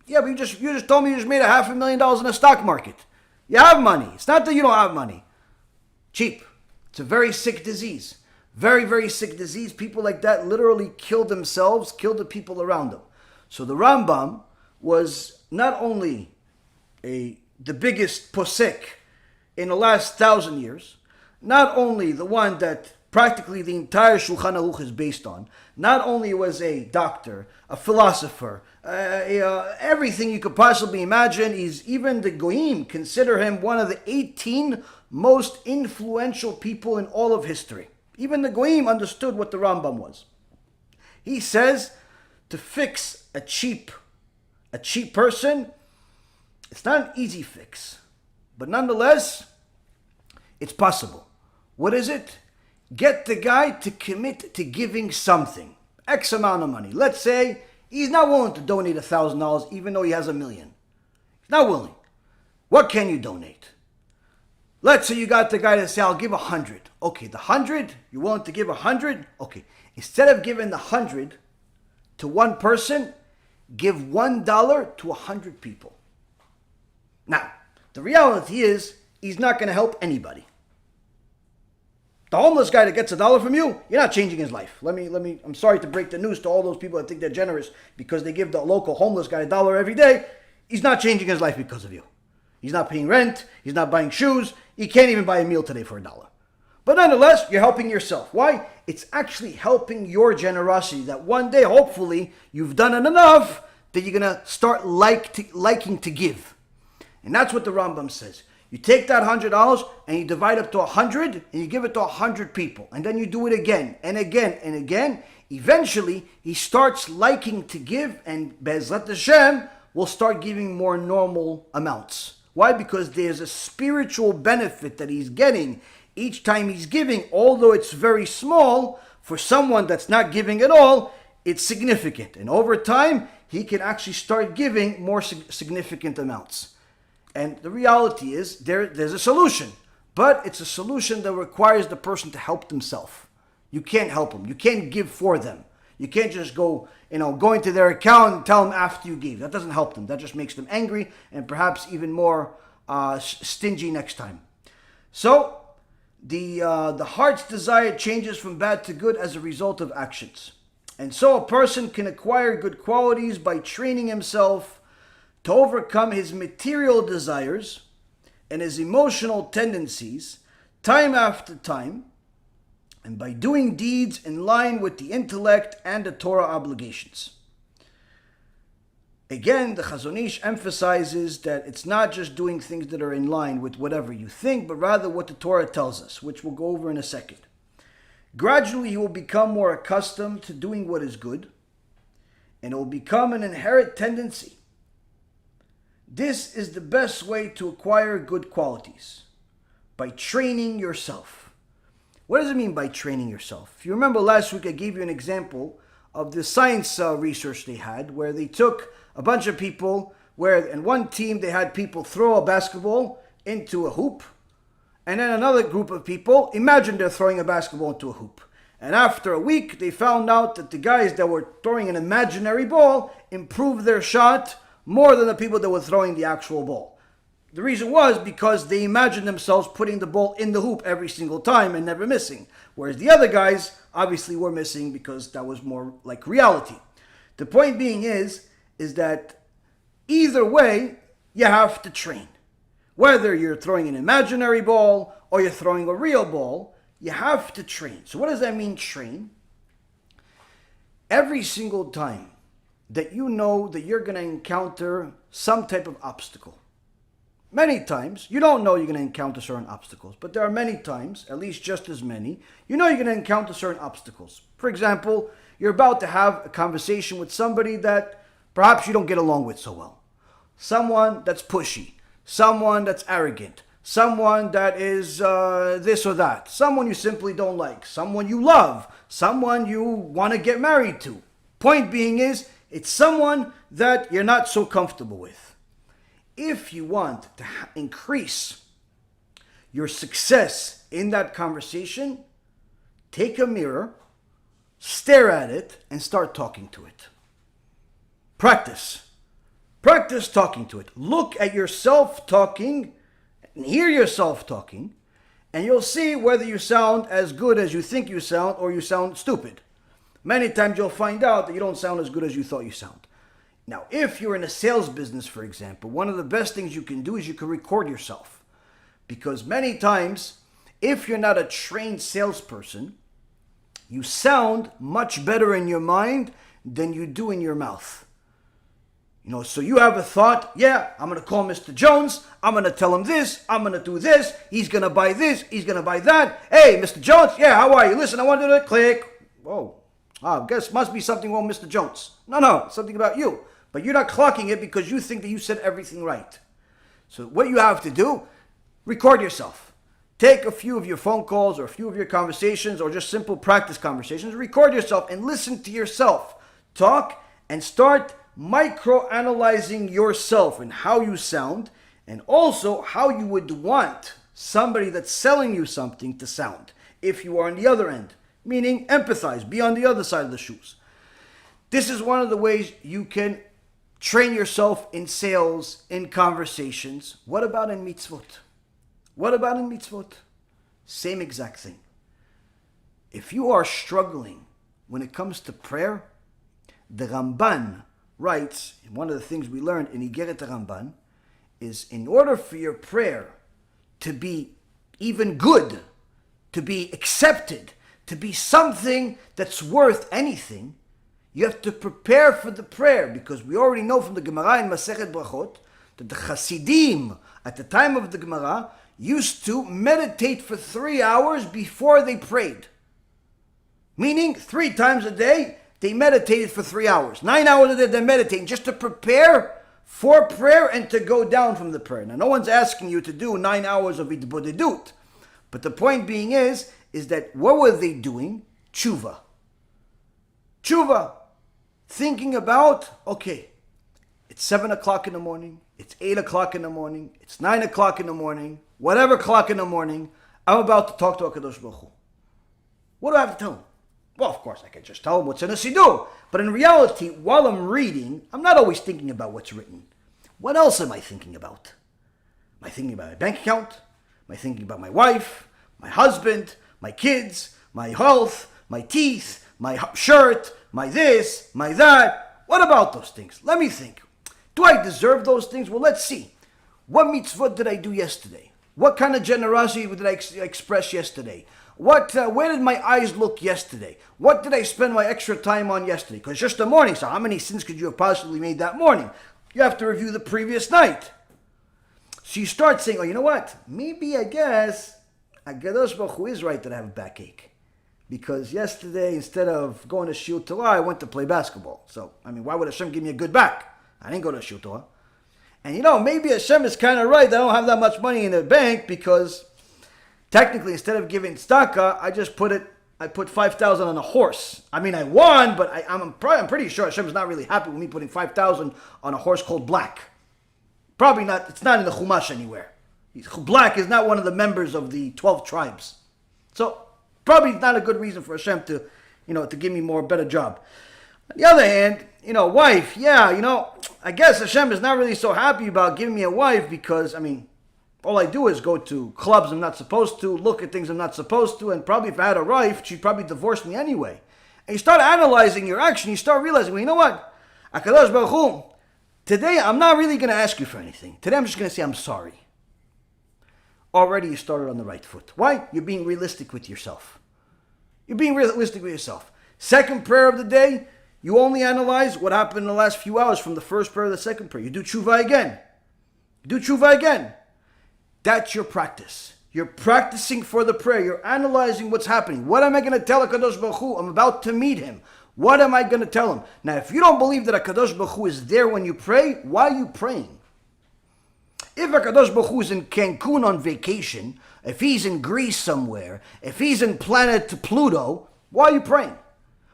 Yeah, but you just told me you just made $500,000 in the stock market. You have money. It's not that you don't have money. Cheap. It's a very sick disease. Very, very sick disease. People like that literally kill themselves, kill the people around them. So the Rambam was not only the biggest posek in the last 1,000 years, not only the one that practically the entire Shulchan Aruch is based on, not only was a doctor, a philosopher, everything you could possibly imagine, even the Goyim consider him one of the 18 most influential people in all of history. Even the Goyim understood what the Rambam was. He says to fix a cheap person, it's not an easy fix, but nonetheless, it's possible. What is it? Get the guy to commit to giving something, X amount of money. Let's say he's not willing to donate $1,000 even though he has $1 million. He's not willing. What can you donate? Let's say you got the guy to say, I'll give 100. Okay, the 100, you're willing to give 100? Okay, instead of giving the 100 to one person, give $1 to 100 people. Now, the reality is, he's not going to help anybody. The homeless guy that gets $1 from you, you're not changing his life. I'm sorry to break the news to all those people that think they're generous because they give the local homeless guy $1 every day. He's not changing his life because of you. He's not paying rent. He's not buying shoes. He can't even buy a meal today for $1. But nonetheless, you're helping yourself. Why? It's actually helping your generosity that one day, hopefully, you've done it enough that you're going to start liking to give. And that's what the Rambam says. You take that $100 and you divide it to 100 and you give it to 100 people. And then you do it again and again and again. Eventually, he starts liking to give, and BeEzrat Hashem will start giving more normal amounts. Why? Because there's a spiritual benefit that he's getting each time he's giving. Although it's very small, for someone that's not giving at all, it's significant. And over time, he can actually start giving more significant amounts. And the reality is, there's a solution. But it's a solution that requires the person to help themselves. You can't help them. You can't give for them. You can't just go into their account and tell them after you gave. That doesn't help them. That just makes them angry and perhaps even more stingy next time. So, the heart's desire changes from bad to good as a result of actions. And so a person can acquire good qualities by training himself to overcome his material desires and his emotional tendencies time after time, and by doing deeds in line with the intellect and the Torah obligations. Again, the Chazon Ish emphasizes that it's not just doing things that are in line with whatever you think, but rather what the Torah tells us, which we'll go over in a second. Gradually, he will become more accustomed to doing what is good, and it will become an inherent tendency. This is the best way to acquire good qualities, by training yourself. What does it mean by training yourself? If you remember last week, I gave you an example of the science research they had, where they took a bunch of people, where in one team they had people throw a basketball into a hoop, and then another group of people, imagine they're throwing a basketball into a hoop. And after a week, they found out that the guys that were throwing an imaginary ball improved their shot more than the people that were throwing the actual ball. The reason was because they imagined themselves putting the ball in the hoop every single time and never missing. Whereas the other guys obviously were missing because that was more like reality. The point being is that either way, you have to train. Whether you're throwing an imaginary ball or you're throwing a real ball, you have to train. So what does that mean, train? Every single time that you know that you're going to encounter some type of obstacle. Many times, you don't know you're going to encounter certain obstacles, but there are many times, at least just as many, you know you're going to encounter certain obstacles. For example, you're about to have a conversation with somebody that perhaps you don't get along with so well. Someone that's pushy, someone that's arrogant, someone that is this or that, someone you simply don't like, someone you love, someone you want to get married to. Point being is, it's someone that you're not so comfortable with. If you want to increase your success in that conversation, take a mirror, stare at it, and start talking to it. Practice. Practice talking to it. Look at yourself talking and hear yourself talking, and you'll see whether you sound as good as you think you sound or you sound stupid. Many times you'll find out that you don't sound as good as you thought you sound. Now, if you're in a sales business, for example, one of the best things you can do is you can record yourself. Because many times, if you're not a trained salesperson, you sound much better in your mind than you do in your mouth. So you have a thought, yeah, I'm going to call Mr. Jones, I'm going to tell him this, I'm going to do this, he's going to buy this, he's going to buy that. Hey, Mr. Jones, yeah, how are you? Listen, I want to do it. Click. Whoa. I guess must be something wrong with Mr. Jones. No, something about you. But you're not clocking it because you think that you said everything right. So what you have to do, record yourself. Take a few of your phone calls or a few of your conversations or just simple practice conversations. Record yourself and listen to yourself. Talk and start micro-analyzing yourself and how you sound and also how you would want somebody that's selling you something to sound if you are on the other end. Meaning empathize, be on the other side of the shoes. This is one of the ways you can train yourself in sales, in conversations. What about in mitzvot? Same exact thing. If you are struggling when it comes to prayer, the Ramban writes, and one of the things we learned in Igeret Ramban is in order for your prayer to be even good, to be accepted, to be something that's worth anything, you have to prepare for the prayer, because we already know from the Gemara in Masechet Brachot that the Hasidim at the time of the Gemara used to meditate for 3 hours before they prayed. Meaning 3 times a day they meditated for 3 hours. 9 hours a day they're meditating just to prepare for prayer and to go down from the prayer. Now no one's asking you to do 9 hours of Itbodedut. But the point being is that what were they doing? Teshuva. Thinking about, okay, it's 7 o'clock in the morning, it's 8 o'clock in the morning, it's 9 o'clock in the morning, whatever o'clock in the morning, I'm about to talk to HaKadosh Baruch Hu. What do I have to tell him? Well, of course, I can just tell him what's in a siddur. But in reality, while I'm reading, I'm not always thinking about what's written. What else am I thinking about? Am I thinking about my bank account? Am I thinking about my wife, my husband, my kids, my health, my teeth, my shirt, my this, my that? What about those things? Let me think. Do I deserve those things? Well, let's see. What mitzvot did I do yesterday? What kind of generosity did I express yesterday? Where did my eyes look yesterday? What did I spend my extra time on yesterday? Because just the morning, so how many sins could you have possibly made that morning? You have to review the previous night. So you start saying, oh, you know what? Maybe, I guess, HaKadosh Baruch Hu is right that I have a backache. Because yesterday, instead of going to Shiur Torah, I went to play basketball. So, why would Hashem give me a good back? I didn't go to Shiur Torah. And maybe Hashem is kind of right that I don't have that much money in the bank because technically, instead of giving tzedakah, I put 5,000 on a horse. I won, but I'm pretty sure Hashem is not really happy with me putting 5,000 on a horse called Black. Probably not, it's not in the Chumash anywhere. Black is not one of the members of the 12 tribes. So, probably not a good reason for Hashem to give me a better job. On the other hand, wife, I guess Hashem is not really so happy about giving me a wife because, all I do is go to clubs I'm not supposed to, look at things I'm not supposed to, and probably if I had a wife, she'd probably divorce me anyway. And you start analyzing your action, you start realizing, well, you know what? HaKadosh Baruch Hu, today I'm not really going to ask you for anything. Today I'm just going to say I'm sorry. Already you started on the right foot. Why? You're being realistic with yourself. Second prayer of the day, you only analyze what happened in the last few hours from the first prayer to the second prayer. You do Teshuva again. That's your practice. You're practicing for the prayer. You're analyzing what's happening. What am I going to tell HaKadosh Baruch Hu? I'm about to meet him. What am I going to tell him? Now, if you don't believe that HaKadosh Baruch Hu is there when you pray, why are you praying? If HaKadosh Baruch Hu is in Cancun on vacation, if he's in Greece somewhere, if he's in planet Pluto, why are you praying?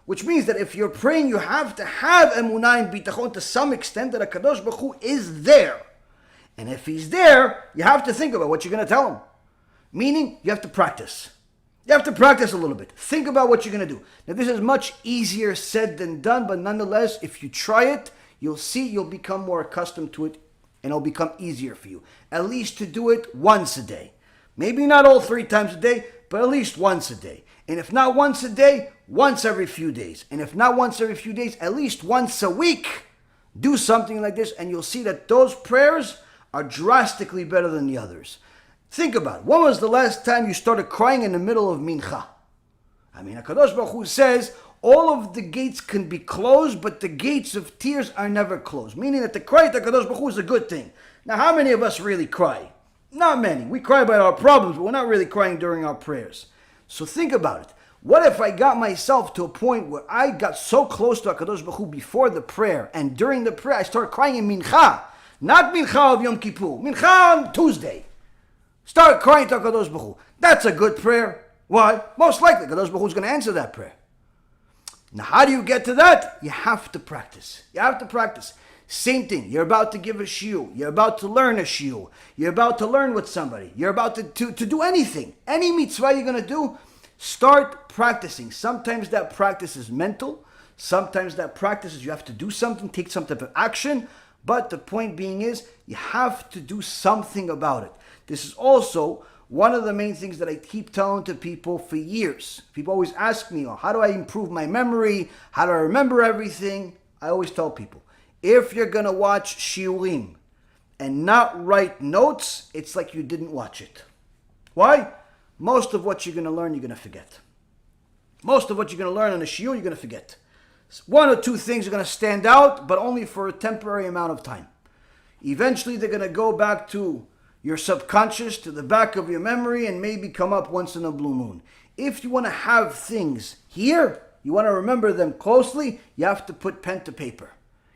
Which means that if you're praying, you have to have Amuna and Bitachon to some extent that HaKadosh Baruch Hu is there. And if he's there, you have to think about what you're going to tell him. Meaning, you have to practice. You have to practice a little bit. Think about what you're going to do. Now, this is much easier said than done, but nonetheless, if you try it, you'll see you'll become more accustomed to it, and it'll become easier for you. At least to do it once a day. Maybe not all 3 times a day, but at least once a day. And if not once a day, once every few days. And if not once every few days, at least once a week. Do something like this, and you'll see that those prayers are drastically better than the others. Think about it. When was the last time you started crying in the middle of mincha? I mean, HaKadosh Baruch Hu says all of the gates can be closed, but the gates of tears are never closed. Meaning that the cry to HaKadosh Baruch Hu is a good thing. Now, how many of us really cry? Not many. We cry about our problems, but we're not really crying during our prayers. So think about it. What if I got myself to a point where I got so close to HaKadosh Baruch Hu before the prayer, and during the prayer I started crying in mincha, not mincha of Yom Kippur, mincha on Tuesday. Start crying to HaKadosh Baruch Hu. That's a good prayer. Why? Most likely HaKadosh Baruch Hu is going to answer that prayer. Now, how do you get to that? You have to practice. You have to practice. Same thing. You're about to give a shiur. You're about to learn a shiur. You're about to learn with somebody. You're about to do anything. Any mitzvah you're going to do, start practicing. Sometimes that practice is mental. Sometimes that practice is you have to do something, take some type of action. But the point being is, you have to do something about it. This is also one of the main things that I keep telling to people for years. People always ask me, how do I improve my memory? How do I remember everything? I always tell people, if you're going to watch shiurim and not write notes, it's like you didn't watch it. Why? Most of what you're going to learn, you're going to forget. Most of what you're going to learn on a shiur, you're going to forget. One or two things are going to stand out, but only for a temporary amount of time. Eventually, they're going to go back to your subconscious, to the back of your memory, and maybe come up once in a blue moon. If you want to have things here, you want to remember them closely, you have to put pen to paper.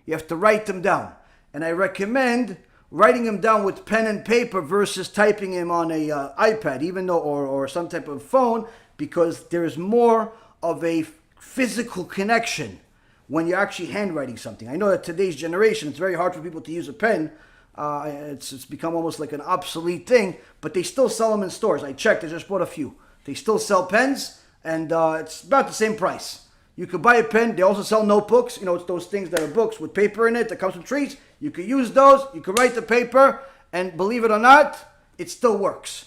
You have to write them down. And I recommend writing them down with pen and paper versus typing them on a iPad, even though, or some type of phone, because there's more of a physical connection when you're actually handwriting something. I know that today's generation, it's very hard for people to use a pen. It's become almost like an obsolete thing, but they still sell them in stores. I checked, I just bought a few. They still sell pens, and it's about the same price. You could buy a pen. They also sell notebooks. You know, it's those things that are books with paper in it that comes from trees. You could use those. You could write the paper, and believe it or not, it still works.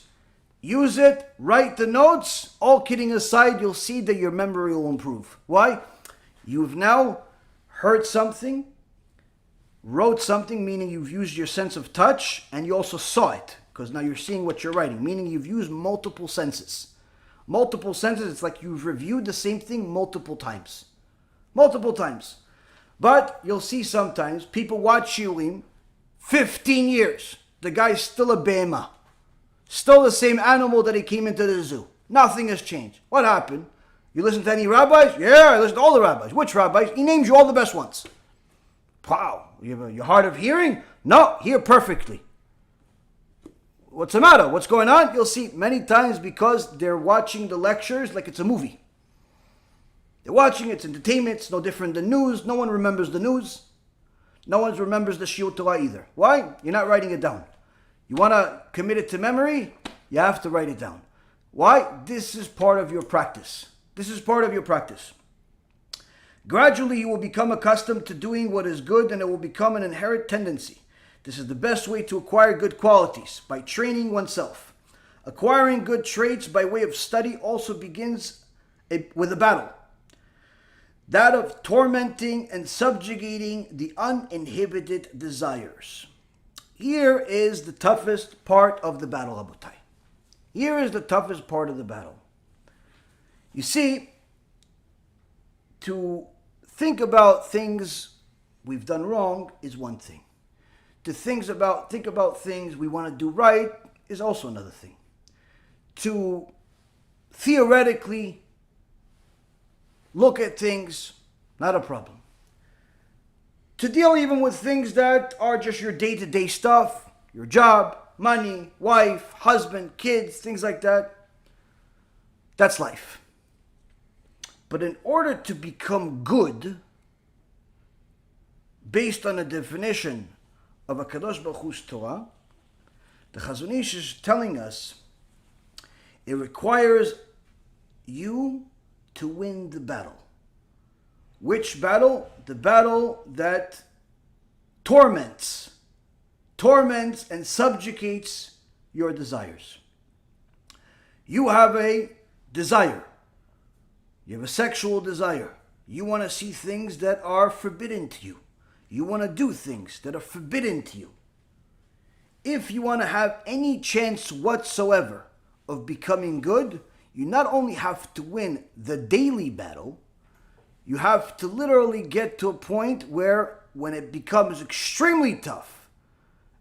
Use it, write the notes. All kidding aside, you'll see that your memory will improve. Why? You've now heard something, wrote something, meaning you've used your sense of touch, and you also saw it, because now you're seeing what you're writing, meaning you've used multiple senses. Multiple senses, it's like you've reviewed the same thing multiple times. Multiple times. But you'll see sometimes people watch shiurim 15 years. The guy's still a behemah. Still the same animal that he came into the zoo. Nothing has changed. What happened? You listen to any rabbis? Yeah, I listen to all the rabbis. Which rabbis? He names you all the best ones. Wow, you have your hard of hearing? No, hear perfectly. What's the matter? What's going on? You'll see many times because they're watching the lectures like it's a movie. They're watching, it's entertainment, it's no different than news. No one remembers the news. No one remembers the shiur Torah either. Why? You're not writing it down. You want to commit it to memory? You have to write it down. Why? This is part of your practice. This is part of your practice. Gradually, you will become accustomed to doing what is good, and it will become an inherent tendency. This is the best way to acquire good qualities, by training oneself. Acquiring good traits by way of study also begins with a battle. That of tormenting and subjugating the uninhibited desires. Here is the toughest part of the battle, Rabotai. Here is the toughest part of the battle. You see, to think about things we've done wrong is one thing. To think about things we want to do right is also another thing. To theoretically look at things, not a problem. To deal even with things that are just your day-to-day stuff, your job, money, wife, husband, kids, things like that, that's life. But in order to become good, based on a definition of a Kadosh Baruch Hu's Torah, the Chazon Ish is telling us it requires you to win the battle. Which battle? The battle that torments and subjugates your desires. You have a desire. You have a sexual desire. You want to see things that are forbidden to you. You want to do things that are forbidden to you. if you want to have any chance whatsoever of becoming good, you not only have to win the daily battle, you have to literally get to a point where when it becomes extremely tough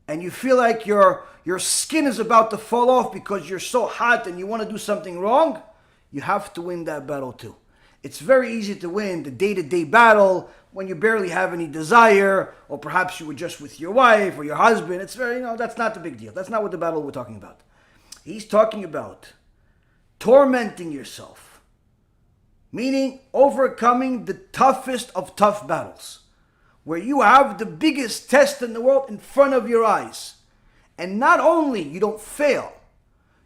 and you feel like your skin is about to fall off because you're so hot and you want to do something wrong, you have to win that battle too. It's very easy to win the day-to-day battle when you barely have any desire, or perhaps you were just with your wife or your husband. It's very, that's not the big deal. That's not what the battle we're talking about. He's talking about tormenting yourself, meaning overcoming the toughest of tough battles, where you have the biggest test in the world in front of your eyes. And not only you don't fail,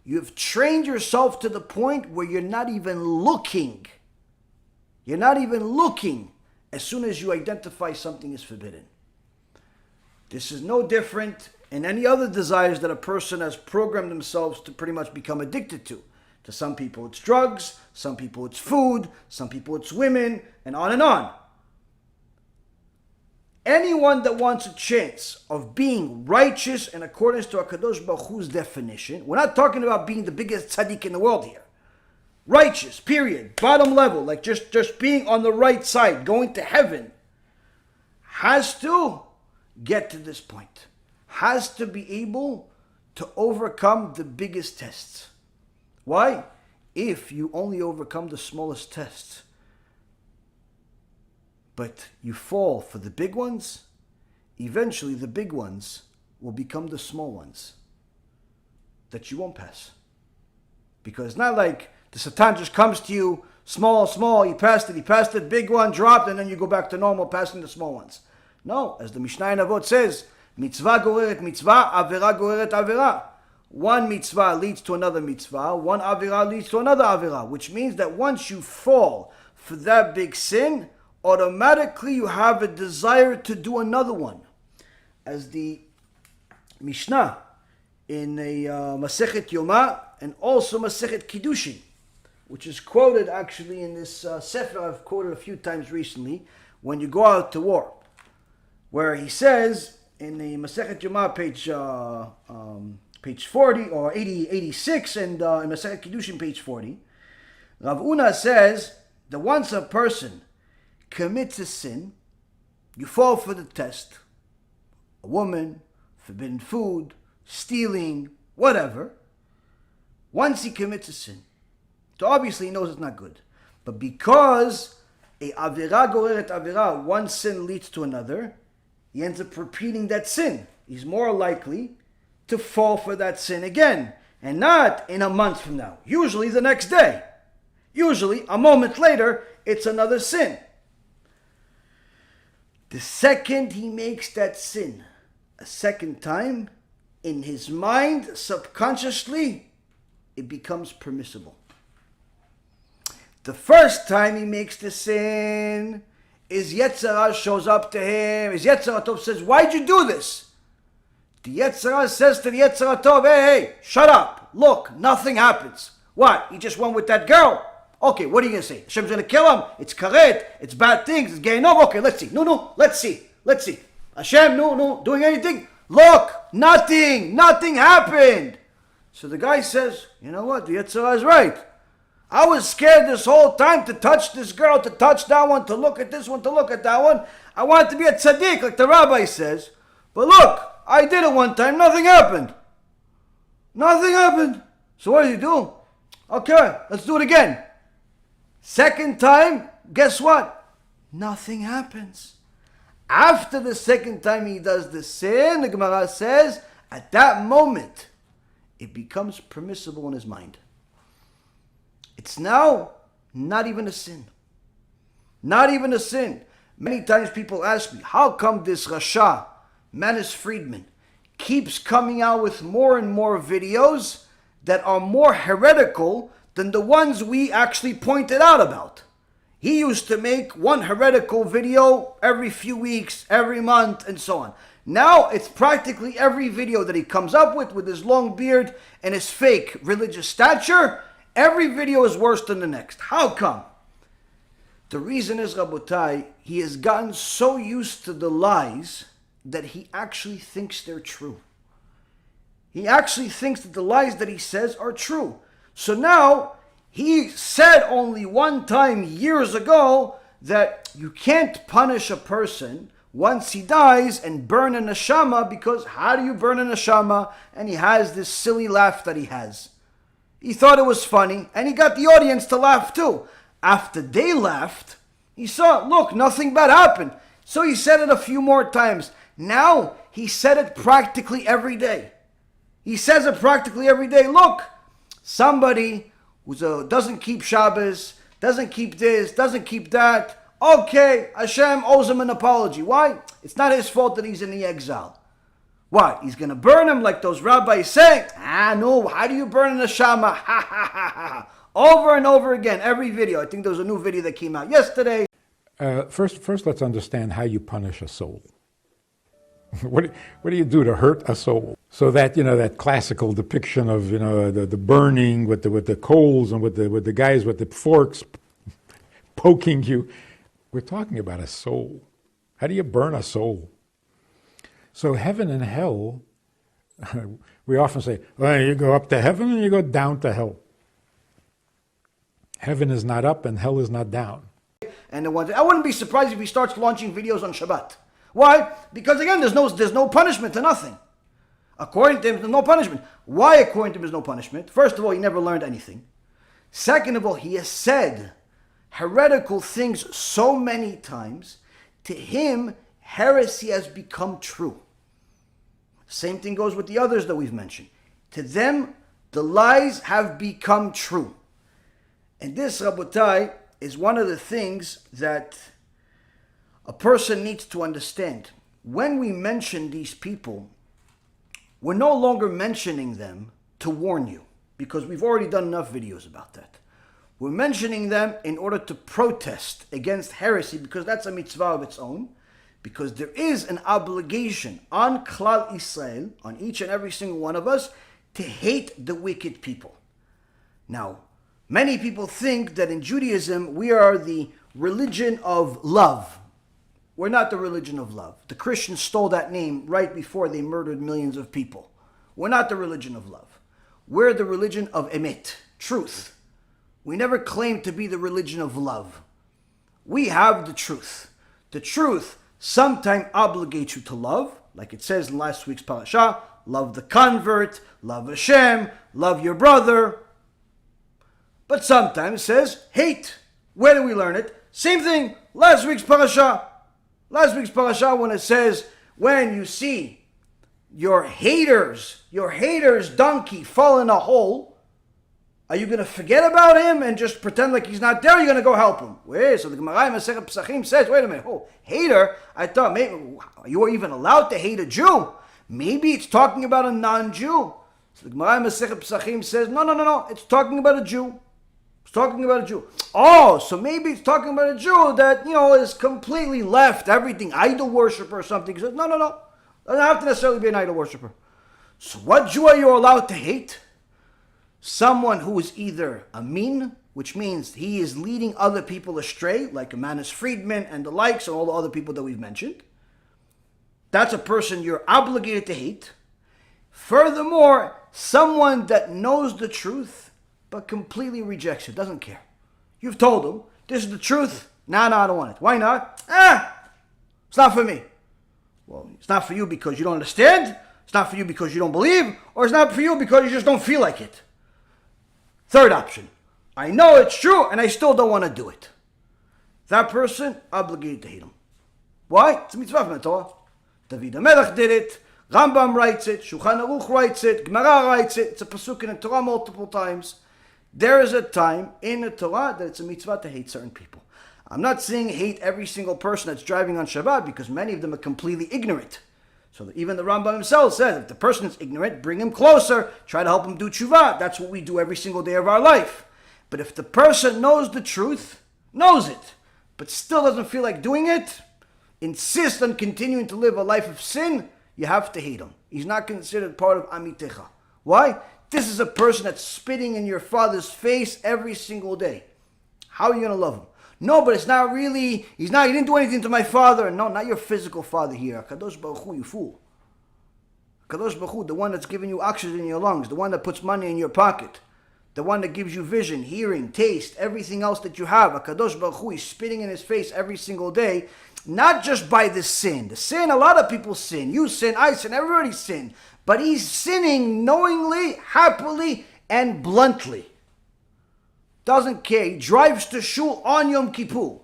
you have trained yourself to the point where you're not even looking. You're not even looking as soon as you identify something is forbidden. This is no different in any other desires that a person has programmed themselves to pretty much become addicted to. To some people it's drugs, some people it's food, some people it's women, and on and on. Anyone that wants a chance of being righteous in accordance to HaKadosh Baruch Hu's definition, we're not talking about being the biggest tzaddik in the world here. Righteous, period, bottom level, like just being on the right side, going to heaven, has to get to this point, has to be able to overcome the biggest tests. Why? If you only overcome the smallest tests, but you fall for the big ones, eventually the big ones will become the small ones that you won't pass. Because it's not like the Satan just comes to you, small, you passed it, big one, dropped, and then you go back to normal, passing the small ones. No, as the Mishnah in Avot says, mitzvah goreret mitzvah, avera goreret avera. One mitzvah leads to another mitzvah, one avera leads to another avera, which means that once you fall for that big sin, automatically you have a desire to do another one. As the Mishnah in a Masechet Yoma and also Masechet Kiddushin, which is quoted actually in this Sefer I've quoted a few times recently, when you go out to war, where he says in the Masechet Yoma page 40 or 86 and in Masechet Kiddushin page 40, Rav Una says that once a person commits a sin, you fall for the test, a woman, forbidden food, stealing, whatever. Once he commits a sin, so obviously he knows it's not good. But because a avera goreret avera, one sin leads to another, he ends up repeating that sin. He's more likely to fall for that sin again. And not in a month from now. Usually the next day. Usually a moment later, it's another sin. The second he makes that sin a second time, in his mind, subconsciously, it becomes permissible. The first time he makes the sin, his Yetzirah shows up to him. His Yetzirah Tov says, why'd you do this? The Yetzirah says to the Yetzirah Tov, hey, shut up. Look, nothing happens. What? He just went with that girl? Okay, what are you going to say? Hashem's going to kill him? It's karet, it's bad things, it's gay. No, okay, let's see. No, let's see. Hashem, no, doing anything? Look, nothing happened. So the guy says, you know what? The Yetzirah is right. I was scared this whole time to touch this girl, to touch that one, to look at this one, to look at that one. I wanted to be a tzaddik, like the rabbi says. But look, I did it one time, nothing happened. So what does he do? Okay, let's do it again. Second time, guess what? Nothing happens. After the second time he does the sin, the Gemara says, at that moment, it becomes permissible in his mind. It's now not even a sin. Not even a sin. Many times people ask me, how come this Rasha, Manis Friedman, keeps coming out with more and more videos that are more heretical than the ones we actually pointed out about? He used to make one heretical video every few weeks, every month, and so on. Now it's practically every video that he comes up with his long beard and his fake religious stature, every video is worse than the next. How come? The reason is, Rabotai, he has gotten so used to the lies that he actually thinks they're true. He actually thinks that the lies that he says are true. So now, he said only one time years ago that you can't punish a person once he dies and burn a neshama, because how do you burn a neshama? And he has this silly laugh that he has. He thought it was funny, and he got the audience to laugh too. After they laughed, he saw, look, nothing bad happened. So he said it a few more times. Now, he said it practically every day. He says it practically every day. Look, somebody who doesn't keep Shabbos, doesn't keep this, doesn't keep that. Okay, Hashem owes him an apology. Why? It's not his fault that he's in the exile. What? He's going to burn him like those rabbis say? No, how do you burn a neshama? Ha ha ha ha. Over and over again, every video. I think there was a new video that came out yesterday. First, let's understand how you punish a soul. What do you do to hurt a soul? So that, that classical depiction of, the burning with the coals and with the guys with the forks poking you. We're talking about a soul. How do you burn a soul? So heaven and hell, we often say, well, you go up to heaven and you go down to hell. Heaven is not up and hell is not down. And I wouldn't be surprised if he starts launching videos on Shabbat. Why? Because again, there's no punishment to nothing. According to him, there's no punishment. Why according to him there's no punishment? First of all, he never learned anything. Second of all, he has said heretical things so many times, to him, heresy has become true. Same thing goes with the others that we've mentioned. To them, the lies have become true. And this, Rabotai, is one of the things that a person needs to understand. When we mention these people, we're no longer mentioning them to warn you, because we've already done enough videos about that. We're mentioning them in order to protest against heresy, because that's a mitzvah of its own, because there is an obligation on Klal Israel, on each and every single one of us, to hate the wicked people. Now, many people think that in Judaism, we are the religion of love. We're not the religion of love. The Christians stole that name right before they murdered millions of people. We're not the religion of love. We're the religion of emet, truth. We never claim to be the religion of love. We have the truth. The truth sometimes obligates you to love, like it says in last week's parasha, love the convert, love Hashem, love your brother. But sometimes it says hate. Where do we learn it? Same thing, last week's parasha. Last week's parasha, when it says, when you see your hater's donkey fall in a hole, are you going to forget about him and just pretend like he's not there? Or are you going to go help him? Wait, so the Gemara in Masechet Pesachim says, wait a minute, hater? I thought, maybe you are even allowed to hate a Jew. Maybe it's talking about a non-Jew. So the Gemara in Masechet Pesachim says, no, it's talking about a Jew. It's talking about a Jew. Oh, so maybe it's talking about a Jew that, is completely left everything, idol worshiper or something. He says, no. Doesn't have to necessarily be an idol worshiper. So what Jew are you allowed to hate? Someone who is either amin, which means he is leading other people astray, like Manis Friedman and the likes, and all the other people that we've mentioned. That's a person you're obligated to hate. Furthermore, someone that knows the truth, but completely rejects it, doesn't care. You've told him, this is the truth. No, I don't want it. Why not? It's not for me. Well, it's not for you because you don't understand, it's not for you because you don't believe, or it's not for you because you just don't feel like it. Third option, I know it's true and I still don't want to do it. That person, obligated to hate him. Why? It's a mitzvah from the Torah. David HaMelech did it, Rambam writes it, Shulchan Aruch writes it, Gemara writes it, it's a pasuk in the Torah multiple times. There is a time in the Torah that it's a mitzvah to hate certain people. I'm not saying hate every single person that's driving on Shabbat, because many of them are completely ignorant. So even the Rambam himself says, if the person is ignorant, bring him closer, try to help him do tshuva. That's what we do every single day of our life. But if the person knows the truth, knows it, but still doesn't feel like doing it, insists on continuing to live a life of sin, you have to hate him. He's not considered part of Amitecha. Why? This is a person that's spitting in your father's face every single day. How are you going to love him? No, but it's not really, he didn't do anything to my father. No, not your physical father here. Kadosh Baruch Hu, you fool. Kadosh Baruch Hu, the one that's giving you oxygen in your lungs, the one that puts money in your pocket, the one that gives you vision, hearing, taste, everything else that you have. HaKadosh Baruch Hu is spitting in his face every single day, not just by the sin. The sin, a lot of people sin. You sin, I sin, everybody sin. But he's sinning knowingly, happily, and bluntly. Doesn't care. He drives to shul on Yom Kippur.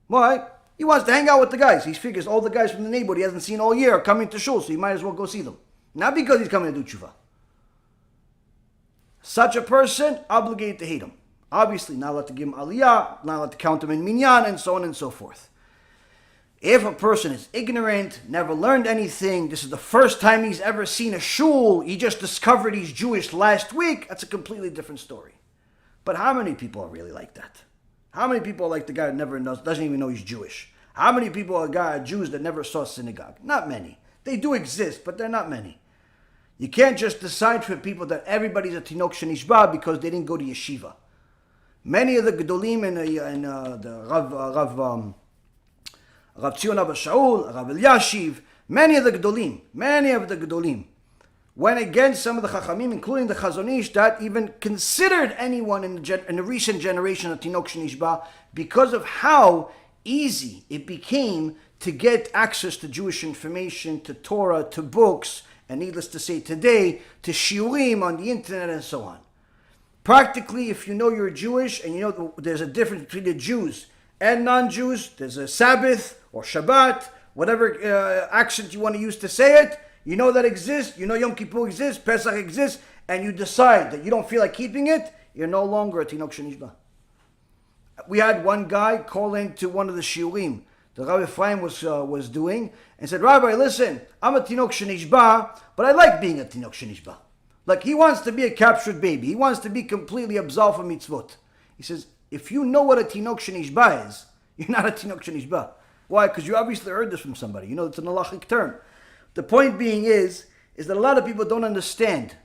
Why? He wants to hang out with the guys. He figures all the guys from the neighborhood he hasn't seen all year are coming to shul, so he might as well go see them. Not because he's coming to do tshuva. Such a person, obligated to hate him. Obviously, not allowed to give him aliyah, not allowed to count him in minyan, and so on and so forth. If a person is ignorant, never learned anything, this is the first time he's ever seen a shul, he just discovered he's Jewish last week, that's a completely different story. But how many people are really like that? How many people are like the guy that never knows, doesn't even know he's Jewish? How many people are Jews that never saw a synagogue? Not many. They do exist, but they're not many. You can't just decide for people that everybody's a Tinok Shenishba because they didn't go to yeshiva. Many of the Gedolim and the Rav Tzion Abba Shaul, Rav Eliashiv, many of the Gedolim went against some of the Chachamim, including the Chazon Ish, that even considered anyone in the recent generation of Tinok Shenishba because of how easy it became to get access to Jewish information, to Torah, to books, and needless to say today, to shiurim on the internet and so on. Practically, if you know you're Jewish and you know there's a difference between the Jews and non-Jews, there's a Sabbath or Shabbat, whatever accent you want to use to say it, you know that exists, you know Yom Kippur exists, Pesach exists, and you decide that you don't feel like keeping it, you're no longer a Tinok Shenishba. We had one guy call into one of the shiurim the Rabbi Ephraim was doing, and said, Rabbi, listen, I'm a Tinok Shenishba, but I like being a Tinok Shenishba. Like, he wants to be a captured baby. He wants to be completely absolved from mitzvot. He says, if you know what a Tinok Shenishba is, you're not a Tinok Shenishba. Why? Because you obviously heard this from somebody. You know, it's an halachic term. The point being is that a lot of people don't understand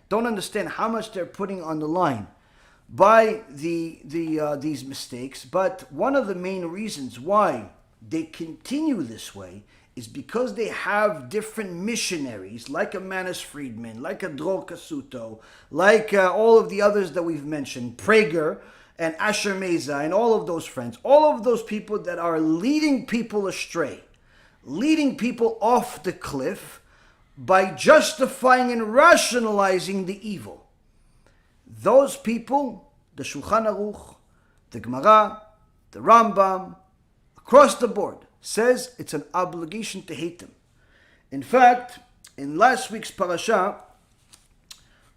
how much they're putting on the line by these mistakes. But one of the main reasons why they continue this way is because they have different missionaries, like a Manis Friedman, like a Dror Kasuto, like all of the others that we've mentioned, Prager and Asher Meza, and all of those friends, all of those people that are leading people astray, leading people off the cliff by justifying and rationalizing the evil. Those people, the Shulchan Aruch, the Gemara, the Rambam, across the board, says it's an obligation to hate them. In fact, in last week's parasha,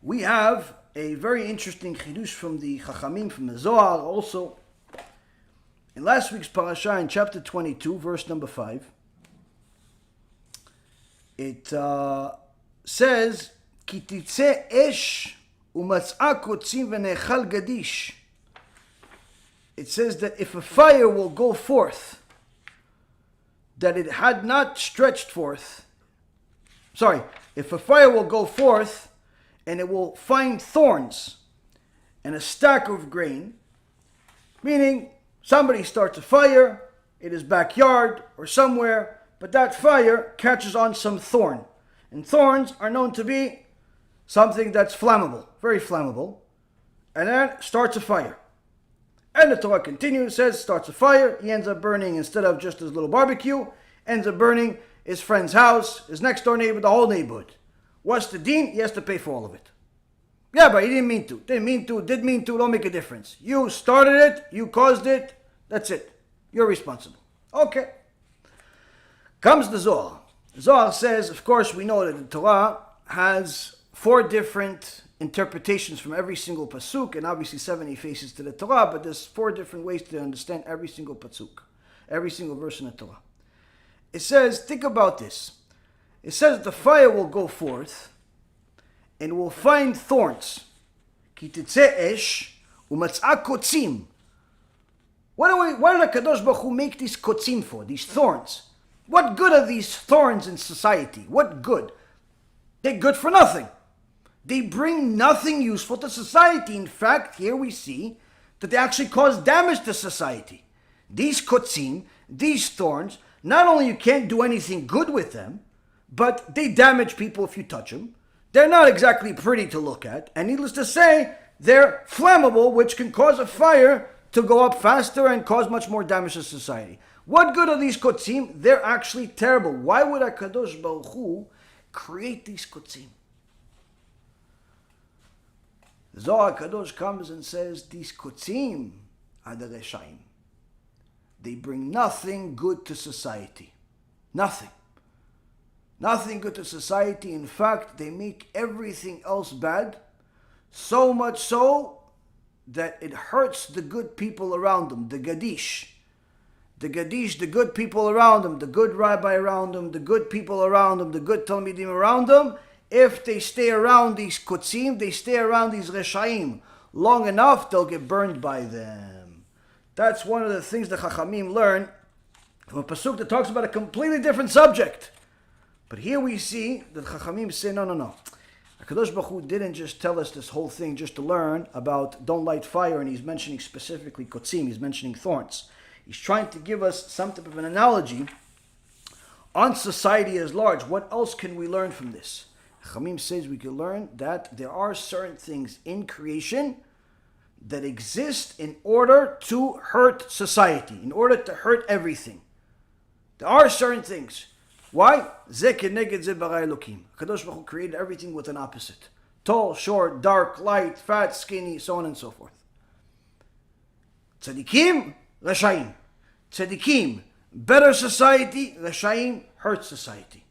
we have a very interesting chidush from the Chachamim, from the Zohar also. In last week's parasha, in chapter 22, verse number 5, it says, Ki titze esh umatz'a kotzim v'nechal gadish. It says that if a fire will go forth, that it had not stretched forth. If a fire will go forth and it will find thorns and a stack of grain, meaning somebody starts a fire in his backyard or somewhere, but that fire catches on some thorn. And thorns are known to be something that's flammable, very flammable, and then starts a fire. And the Torah continues, says, starts a fire, he ends up burning, instead of just his little barbecue, ends up burning his friend's house, his next door neighbor, the whole neighborhood. What's the deen? He has to pay for all of it. Yeah, but he didn't mean to. Didn't mean to, did mean to, don't make a difference. You started it, you caused it, that's it. You're responsible. Okay. Comes the Zohar. The Zohar says, of course, we know that the Torah has 4 different interpretations from every single pasuk, and obviously 70 faces to the Torah, but there's 4 different ways to understand every single pasuk, every single verse in the Torah. It says, think about this. It says the fire will go forth and will find thorns. Ki titze esh umatz'a kotzim. Why did HaKadosh Baruch Hu make these kotzim for, these thorns? What good are these thorns in society? What good? They're good for nothing. They bring nothing useful to society. In fact, here we see that they actually cause damage to society. These kotzim, these thorns, not only you can't do anything good with them, but they damage people if you touch them. They're not exactly pretty to look at, and needless to say, they're flammable, which can cause a fire to go up faster and cause much more damage to society. What good are these kotzim? They're actually terrible. Why would HaKadosh Baruch Hu create these kotzim? Zohar HaKadosh comes and says, these kotzim are the reshaim. They bring nothing good to society. Nothing. Nothing good to society. In fact, they make everything else bad. So much so that it hurts the good people around them. The Gadish. The Gadish, the good people around them, the good rabbi around them, the good people around them, the good Talmidim around them. If they stay around these kotzim, they stay around these reshaim long enough, they'll get burned by them. That's one of the things the Chachamim learn from a pasuk that talks about a completely different subject. But here we see that Chachamim say, no. HaKadosh Baruch Hu didn't just tell us this whole thing just to learn about don't light fire, and he's mentioning specifically kotzim, he's mentioning thorns. He's trying to give us some type of an analogy on society as large. What else can we learn from this? Chachamim says we can learn that there are certain things in creation that exist in order to hurt society, in order to hurt everything. There are certain things. Why? Zeh keneged zeh bara Elokim. HaKadosh Baruch Hu created everything with an opposite. Tall, short, dark, light, fat, skinny, so on and so forth. Tzadikim, Rashaim. Tzadikim, better society. Rashaim, hurt society.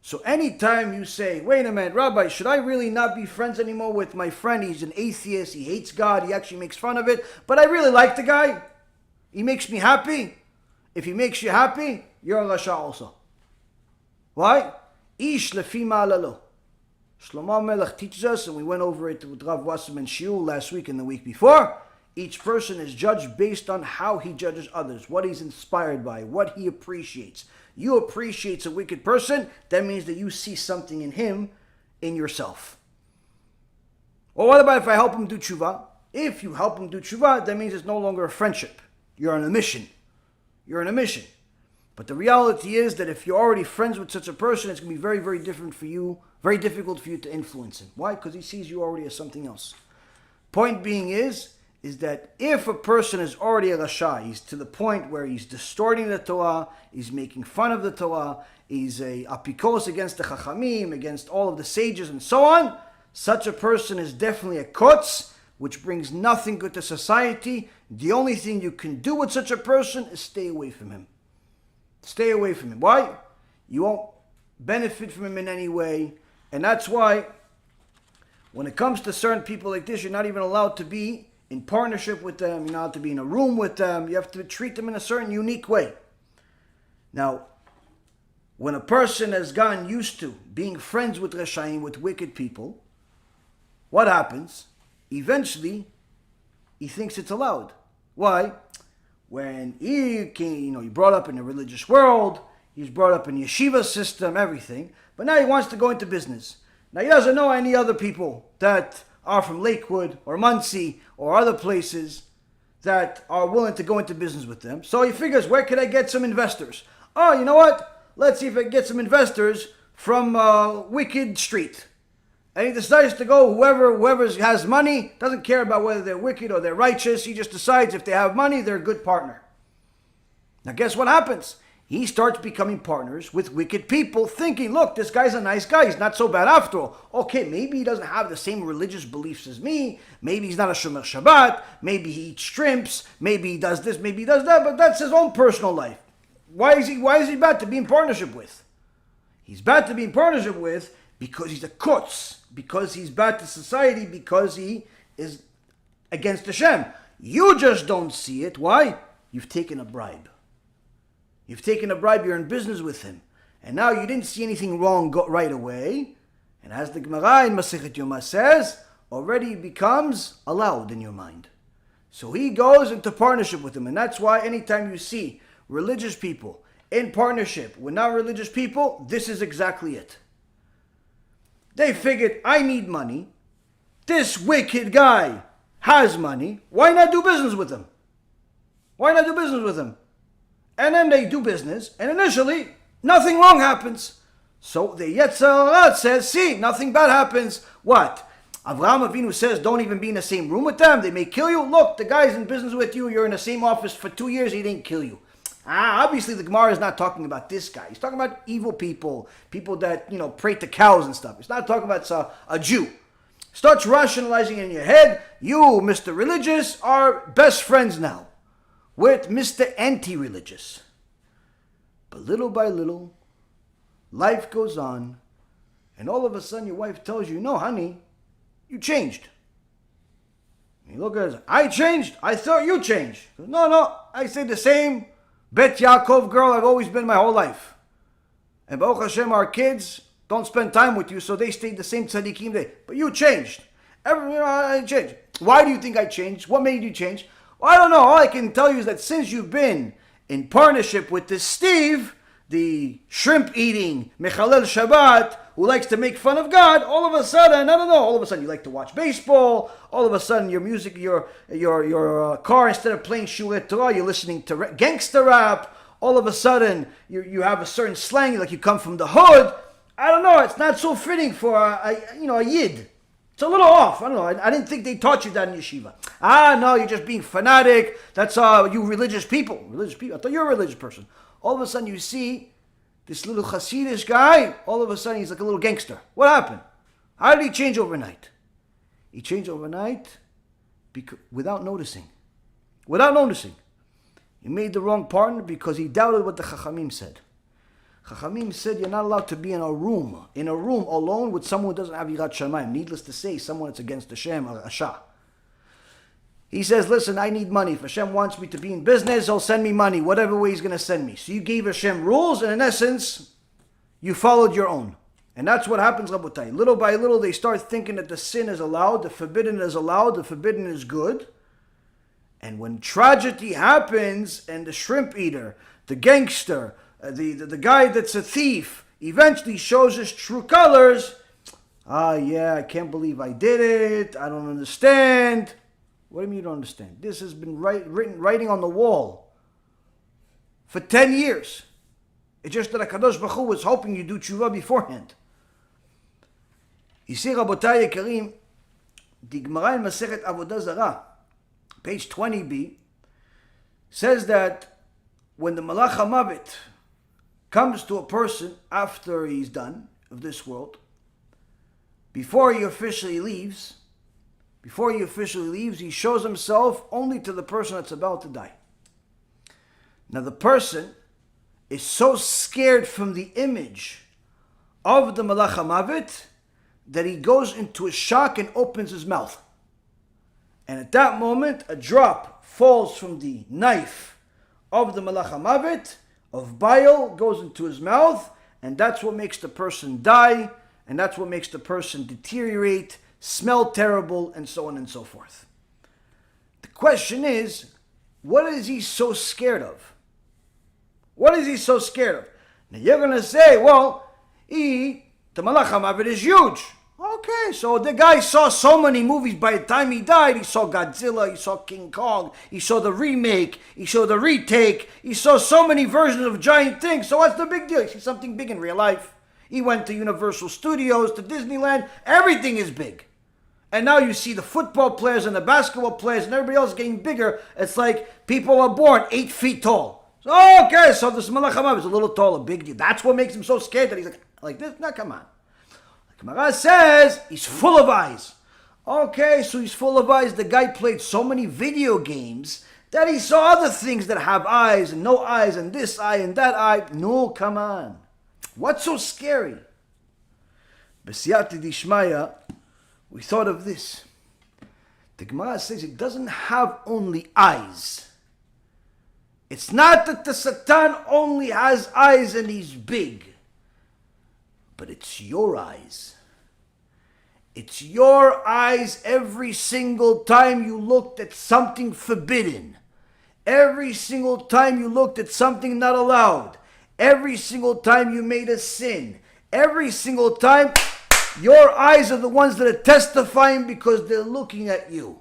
So anytime you say, wait a minute, Rabbi, should I really not be friends anymore with my friend? He's an atheist, he hates God, he actually makes fun of it, but I really like the guy. He makes me happy. If he makes you happy, you're a Rasha also. Why? Ish lefi ma'alalo. Shlomo Melech teaches us, and we went over it with Rav Wasserman Shiur last week and the week before. Each person is judged based on how he judges others, what he's inspired by, what he appreciates. You appreciate a wicked person, that means that you see something in him, in yourself. Well, what about if I help him do tshuva? If you help him do tshuva, that means it's no longer a friendship. You're on a mission. You're on a mission. But the reality is that if you're already friends with such a person, it's going to be very, very different for you, very difficult for you to influence him. Why? Because he sees you already as something else. Point being is that if a person is already a Rasha, he's to the point where he's distorting the Torah, he's making fun of the Torah, he's a apikos against the Chachamim, against all of the sages and so on, such a person is definitely a kotz, which brings nothing good to society. The only thing you can do with such a person is stay away from him. Stay away from him. Why? You won't benefit from him in any way. And that's why when it comes to certain people like this, you're not even allowed to be in partnership with them. You're not allowed to be in a room with them. You have to treat them in a certain unique way. Now, when a person has gotten used to being friends with Reshaim, with wicked people, what happens? Eventually, he thinks it's allowed. Why? When he came, he brought up in a religious world, he's brought up in YESHIVA system, everything, but now he wants to go into business. Now he doesn't know any other people that are from Lakewood or Muncie or other places that are willing to go into business with them. So he figures, where can I get some investors? Oh, you know what? Let's see if I can get some investors from Wicked Street. And he decides to go, whoever has money, doesn't care about whether they're wicked or they're righteous. He just decides if they have money, they're a good partner. Now guess what happens? He starts becoming partners with wicked people, thinking, look, this guy's a nice guy. He's not so bad after all. Okay, maybe he doesn't have the same religious beliefs as me. Maybe he's not a Shomer Shabbat. Maybe he eats shrimps. Maybe he does this. Maybe he does that. But that's his own personal life. Why is he bad to be in partnership with? He's bad to be in partnership with because he's a kutz. Because he's bad to society. Because he is against Hashem. You just don't see it. Why? You've taken a bribe. You've taken a bribe, you're in business with him. And now you didn't see anything wrong right away. And as the Gemara in Masechet Yoma says, already becomes allowed in your mind. So he goes into partnership with him. And that's why anytime you see religious people in partnership with non-religious people, this is exactly it. They figured, I need money. This wicked guy has money. Why not do business with him? Why not do business with him? And then they do business, and initially, nothing wrong happens. So the Yetzer Hara says, see, nothing bad happens. What? Avraham Avinu says, don't even be in the same room with them. They may kill you. Look, the guy's in business with you. You're in the same office for 2 years. He didn't kill you. Obviously, the Gemara is not talking about this guy. He's talking about evil people, people that, pray to cows and stuff. He's not talking about a Jew. Starts rationalizing in your head. You, Mr. Religious, are best friends now with Mr. Anti-Religious. But little by little, life goes on, and all of a sudden your wife tells you, no, honey, you changed. And you look at her, I changed? I thought you changed. Goes, no, I say the same Bet Yaakov girl I've always been my whole life. And Baruch Hashem, our kids don't spend time with you, so they stayed the same tzaddikim day. But you changed. I changed. Why do you think I changed? What made you change? Well, I don't know. All I can tell you is that since you've been in partnership with this Steve, the shrimp-eating Mechalel Shabbat, who likes to make fun of God, all of a sudden, I don't know, all of a sudden you like to watch baseball, all of a sudden your music, your car, instead of playing Shulei Torah, you're listening to gangster rap, all of a sudden you have a certain slang, like you come from the hood. I don't know, it's not so fitting for a Yid. It's a little off. I don't know. I didn't think they taught you that in yeshiva. No, you're just being fanatic. That's you religious people. Religious people. I thought you're a religious person. All of a sudden you see this little Hasidish guy. All of a sudden he's like a little gangster. What happened? How did he change overnight? He changed overnight without noticing. Without noticing. He made the wrong partner because he doubted what the Chachamim said. Chachamim said you're not allowed to be in a room alone with someone who doesn't have Yirat Shamayim. Needless to say, someone that's against Hashem, a Rasha. He says, listen, I need money. If Hashem wants me to be in business, he'll send me money, whatever way he's going to send me. So you gave Hashem rules, and in essence, you followed your own. And that's what happens, Rabotai. Little by little, they start thinking that the sin is allowed, the forbidden is allowed, the forbidden is good. And when tragedy happens, and the shrimp eater, the gangster, the guy that's a thief eventually shows his true colors. I can't believe I did it. I don't understand. What do you mean you don't understand? This has been writing on the wall for 10 years. It's just that HaKadosh Baruch Hu was hoping you do tshuva beforehand. You see, Rabotai Yekarim, the Gemara in Masechet Avodah Zarah, page 20b, says that when the Malach HaMavet comes to a person after he's done of this world, before he officially leaves, he shows himself only to the person that's about to die. Now the person is so scared from the image of the Malach HaMavet that he goes into a shock and opens his mouth. And at that moment, a drop falls from the knife of the Malach HaMavet, of bile, goes into his mouth, and that's what makes the person die, and that's what makes the person deteriorate, smell terrible, and so on and so forth. The question is, what is he so scared of? What is he so scared of? Now you're going to say, well, the Malach HaMavet is huge. Okay, so the guy saw so many movies. By the time he died, he saw Godzilla, he saw King Kong, he saw the remake, he saw the retake, he saw so many versions of giant things. So what's the big deal? He sees something big in real life. He went to Universal Studios, to Disneyland. Everything is big. And now you see the football players and the basketball players and everybody else getting bigger. It's like people are born 8 feet tall. So, okay, so this Malach HaMavet is a little taller, big deal. That's what makes him so scared that he's like this? Now, come on. Gemara says he's full of eyes. Okay, so he's full of eyes. The guy played so many video games that he saw other things that have eyes and no eyes and this eye and that eye. No, come on. What's so scary? B'siyata dishmaya, we thought of this. The Gemara says it doesn't have only eyes. It's not that the Satan only has eyes and he's big. But it's your eyes. It's your eyes every single time you looked at something forbidden. Every single time you looked at something not allowed. Every single time you made a sin. Every single time, your eyes are the ones that are testifying because they're looking at you.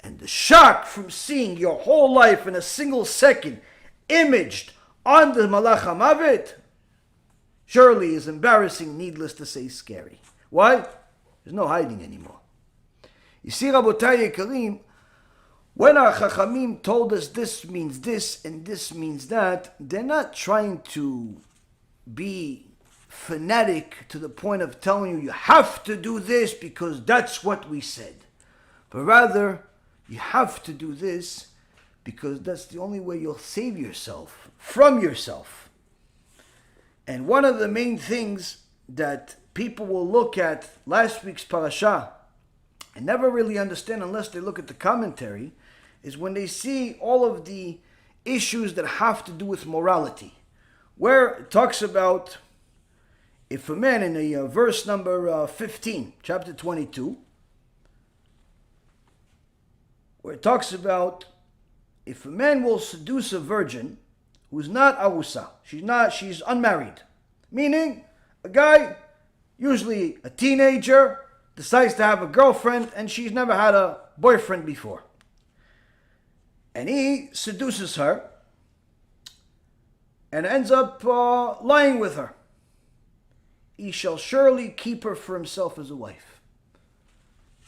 And the shock from seeing your whole life in a single second imaged on the Malach HaMavet, surely is embarrassing, needless to say scary. Why? There's no hiding anymore. You see, Rabotai Yekarim, when our Chachamim told us this means this and this means that, they're not trying to be fanatic to the point of telling you have to do this because that's what we said. But rather, you have to do this because that's the only way you'll save yourself from yourself. And one of the main things that people will look at last week's parasha and never really understand unless they look at the commentary is when they see all of the issues that have to do with morality, where it talks about if a man, in the verse number 15, chapter 22, where it talks about if a man will seduce a virgin who's not arusa, she's unmarried, meaning a guy, usually a teenager, decides to have a girlfriend and she's never had a boyfriend before. And he seduces her and ends up lying with her. He shall surely keep her for himself as a wife.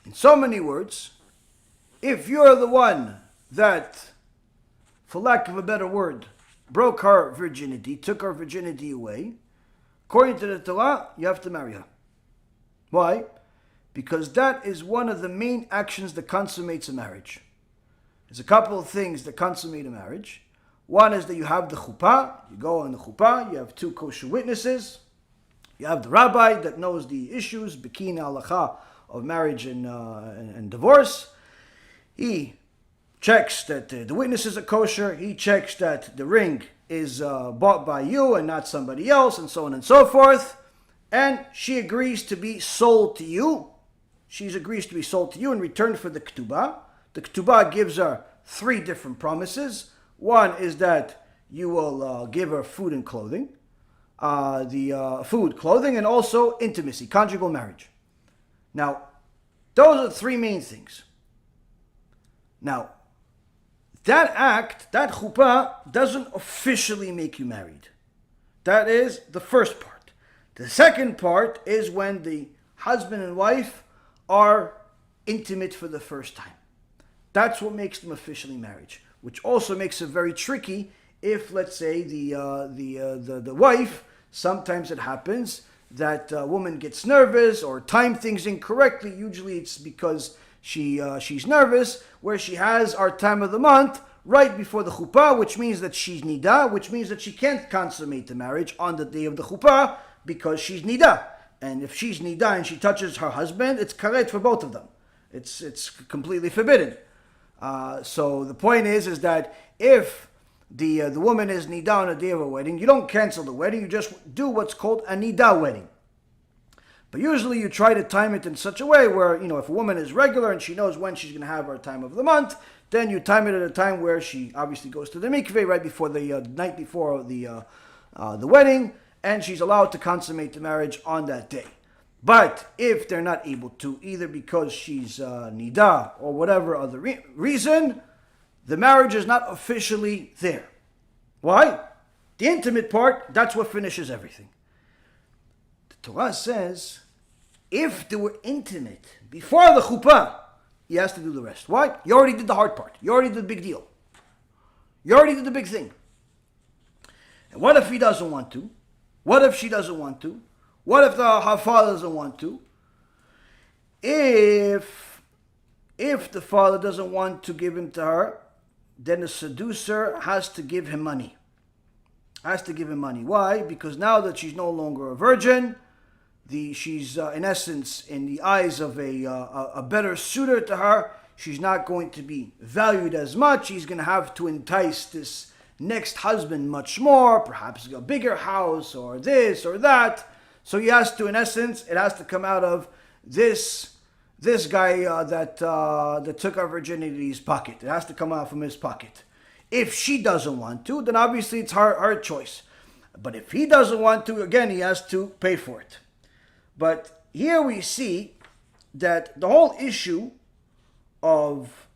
In so many words, if you're the one that, for lack of a better word, broke her virginity, took her virginity away, according to the Torah, you have to marry her. Why? Because that is one of the main actions that consummates a marriage. There's a couple of things that consummate a marriage. One is that you have the chuppah, you go on the chuppah, you have two kosher witnesses, you have the rabbi that knows the issues, Bekin halacha of marriage and divorce. He checks that the witnesses are kosher, he checks that the ring is bought by you and not somebody else, and so on and so forth. And she agrees to be sold to you. She agrees to be sold to you in return for the ketubah. The ketubah gives her three different promises. One is that you will give her food and clothing. Food, clothing, and also intimacy, conjugal marriage. Now, those are the three main things. Now, that act, that chuppah, doesn't officially make you married. That is the first part. The second part is when the husband and wife are intimate for the first time. That's what makes them officially married, which also makes it very tricky if, let's say, the wife, sometimes it happens that a woman gets nervous or time things incorrectly. Usually it's because she's nervous, where she has our time of the month right before the chuppah, which means that she's nida, which means that she can't consummate the marriage on the day of the chuppah because she's nida. And if she's nida and she touches her husband, it's karet for both of them. It's completely forbidden. So the point is that if the woman is nida on the day of a wedding, you don't cancel the wedding, you just do what's called a nida wedding. But usually you try to time it in such a way where, if a woman is regular and she knows when she's going to have her time of the month, then you time it at a time where she obviously goes to the mikveh right before the night before the wedding, and she's allowed to consummate the marriage on that day. But if they're not able to, either because she's nida or whatever other reason, the marriage is not officially there. Why? The intimate part, that's what finishes everything. The Torah says, if they were intimate before the chuppah, he has to do the rest. Why? You already did the hard part. You already did the big deal. You already did the big thing. And what if he doesn't want to? What if she doesn't want to? What if her father doesn't want to? If the father doesn't want to give him to her, then the seducer has to give him money. Has to give him money. Why? Because now that she's no longer a virgin, she's in essence, in the eyes of a better suitor to her, she's not going to be valued as much. He's going to have to entice this next husband much more, perhaps a bigger house or this or that. So he has to, in essence, it has to come out of this guy that took our virginity's pocket. It has to come out from his pocket. If she doesn't want to, then obviously it's her choice. But if he doesn't want to, again, he has to pay for it. But here we see that the whole issue of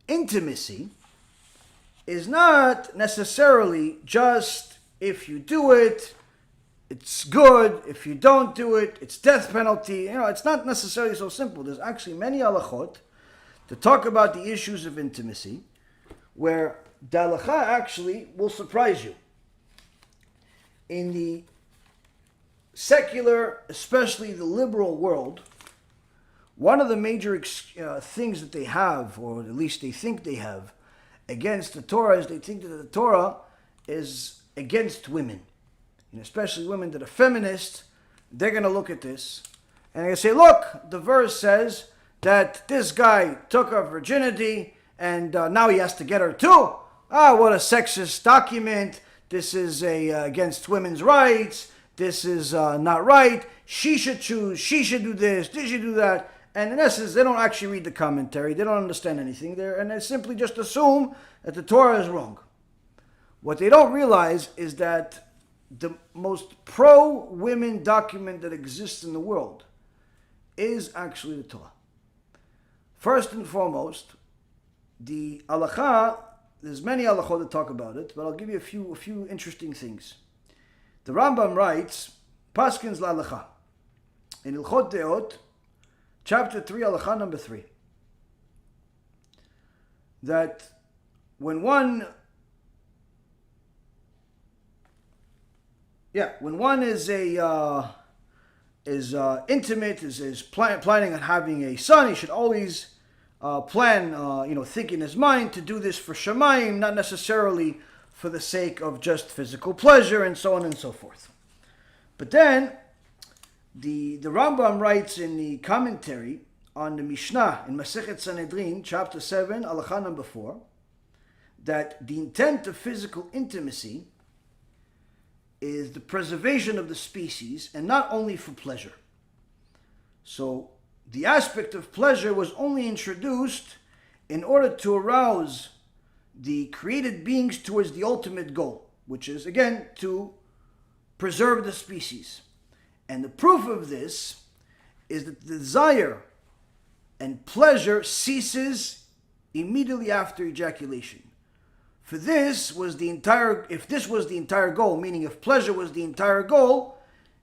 intimacy is not necessarily just if you do it, it's good. If you don't do it, it's death penalty. It's not necessarily so simple. There's actually many halachot to talk about the issues of intimacy, where the halacha actually will surprise you. In the secular, especially the liberal world, one of the major things that they have, or at least they think they have, against the Torah is they think that the Torah is against women. Especially women that are feminists, they're going to look at this and they're going to say, look, the verse says that this guy took her virginity and now he has to get her too. What a sexist document. This is against women's rights. This is not right. She should choose. She should do this. She should do that. And in essence, they don't actually read the commentary. They don't understand anything there. And they simply just assume that the Torah is wrong. What they don't realize is that the most pro-women document that exists in the world is actually the Torah. First and foremost, the halacha, there's many halachot that talk about it, but I'll give you a few interesting things. The Rambam writes, Paskins la halacha, in Ilchot Deot, chapter 3, halacha number 3, that when one is intimate, is planning on having a son, he should always plan, think in his mind to do this for Shemayim, not necessarily for the sake of just physical pleasure, and so on and so forth. But then, the Rambam writes in the commentary on the Mishnah in Masechet Sanhedrin, chapter 7, halacha number 4, that the intent of physical intimacy is the preservation of the species, and not only for pleasure. So the aspect of pleasure was only introduced in order to arouse the created beings towards the ultimate goal, which is, again, to preserve the species. And the proof of this is that the desire and pleasure ceases immediately after ejaculation. For this was if this was the entire goal, meaning if pleasure was the entire goal,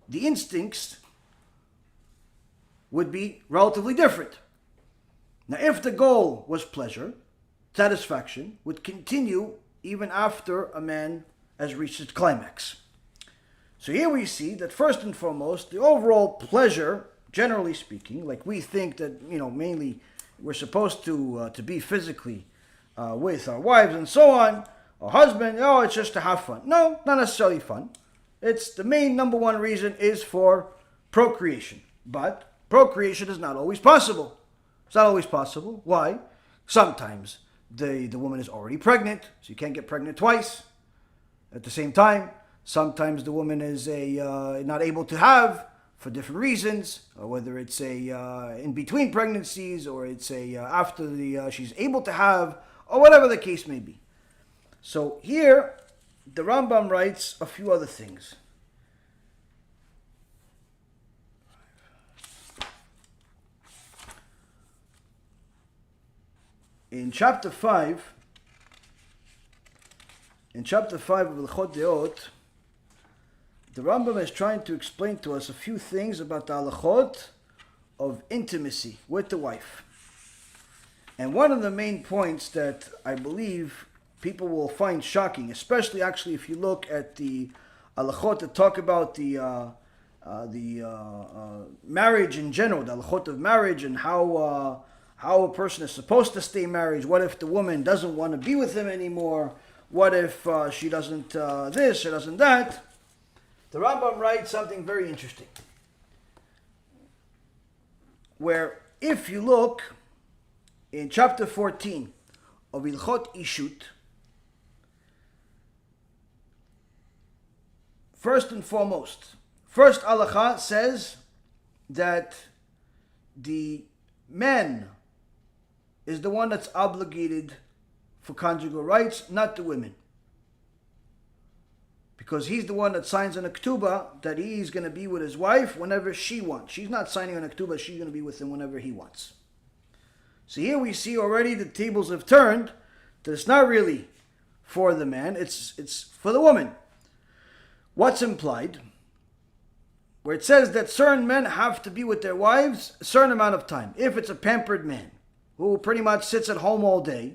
the instincts would be relatively different. Now, if the goal was pleasure, satisfaction would continue even after a man has reached its climax. So here we see that first and foremost, the overall pleasure, generally speaking, like we think that, mainly we're supposed to be physically with our wives and so on, our husband, it's just to have fun. No, not necessarily fun. It's the main number one reason is for procreation. But procreation is not always possible. It's not always possible. Why? Sometimes the woman is already pregnant, so you can't get pregnant twice at the same time. Sometimes the woman is not able to have for different reasons, or whether it's in between pregnancies, or it's after she's able to have, or whatever the case may be. So here, the Rambam writes a few other things. In chapter 5 of Ilchot Deot, the Rambam is trying to explain to us a few things about the halachot of intimacy with the wife. And one of the main points that I believe people will find shocking, especially actually if you look at the halachot that talk about the marriage in general, the halachot of marriage, and how a person is supposed to stay married. What if the woman doesn't want to be with him anymore? What if she doesn't this, she doesn't that? The Rambam writes something very interesting, where if you look in chapter 14 of Ilchot Ishut, first and foremost, first halacha says that the man is the one that's obligated for conjugal rights, not the women. Because he's the one that signs on a ketubah that he's going to be with his wife whenever she wants. She's not signing on a ketubah, she's going to be with him whenever he wants. So here we see already the tables have turned, that it's not really for the man, it's for the woman. What's implied where it says that certain men have to be with their wives a certain amount of time. If it's a pampered man who pretty much sits at home all day,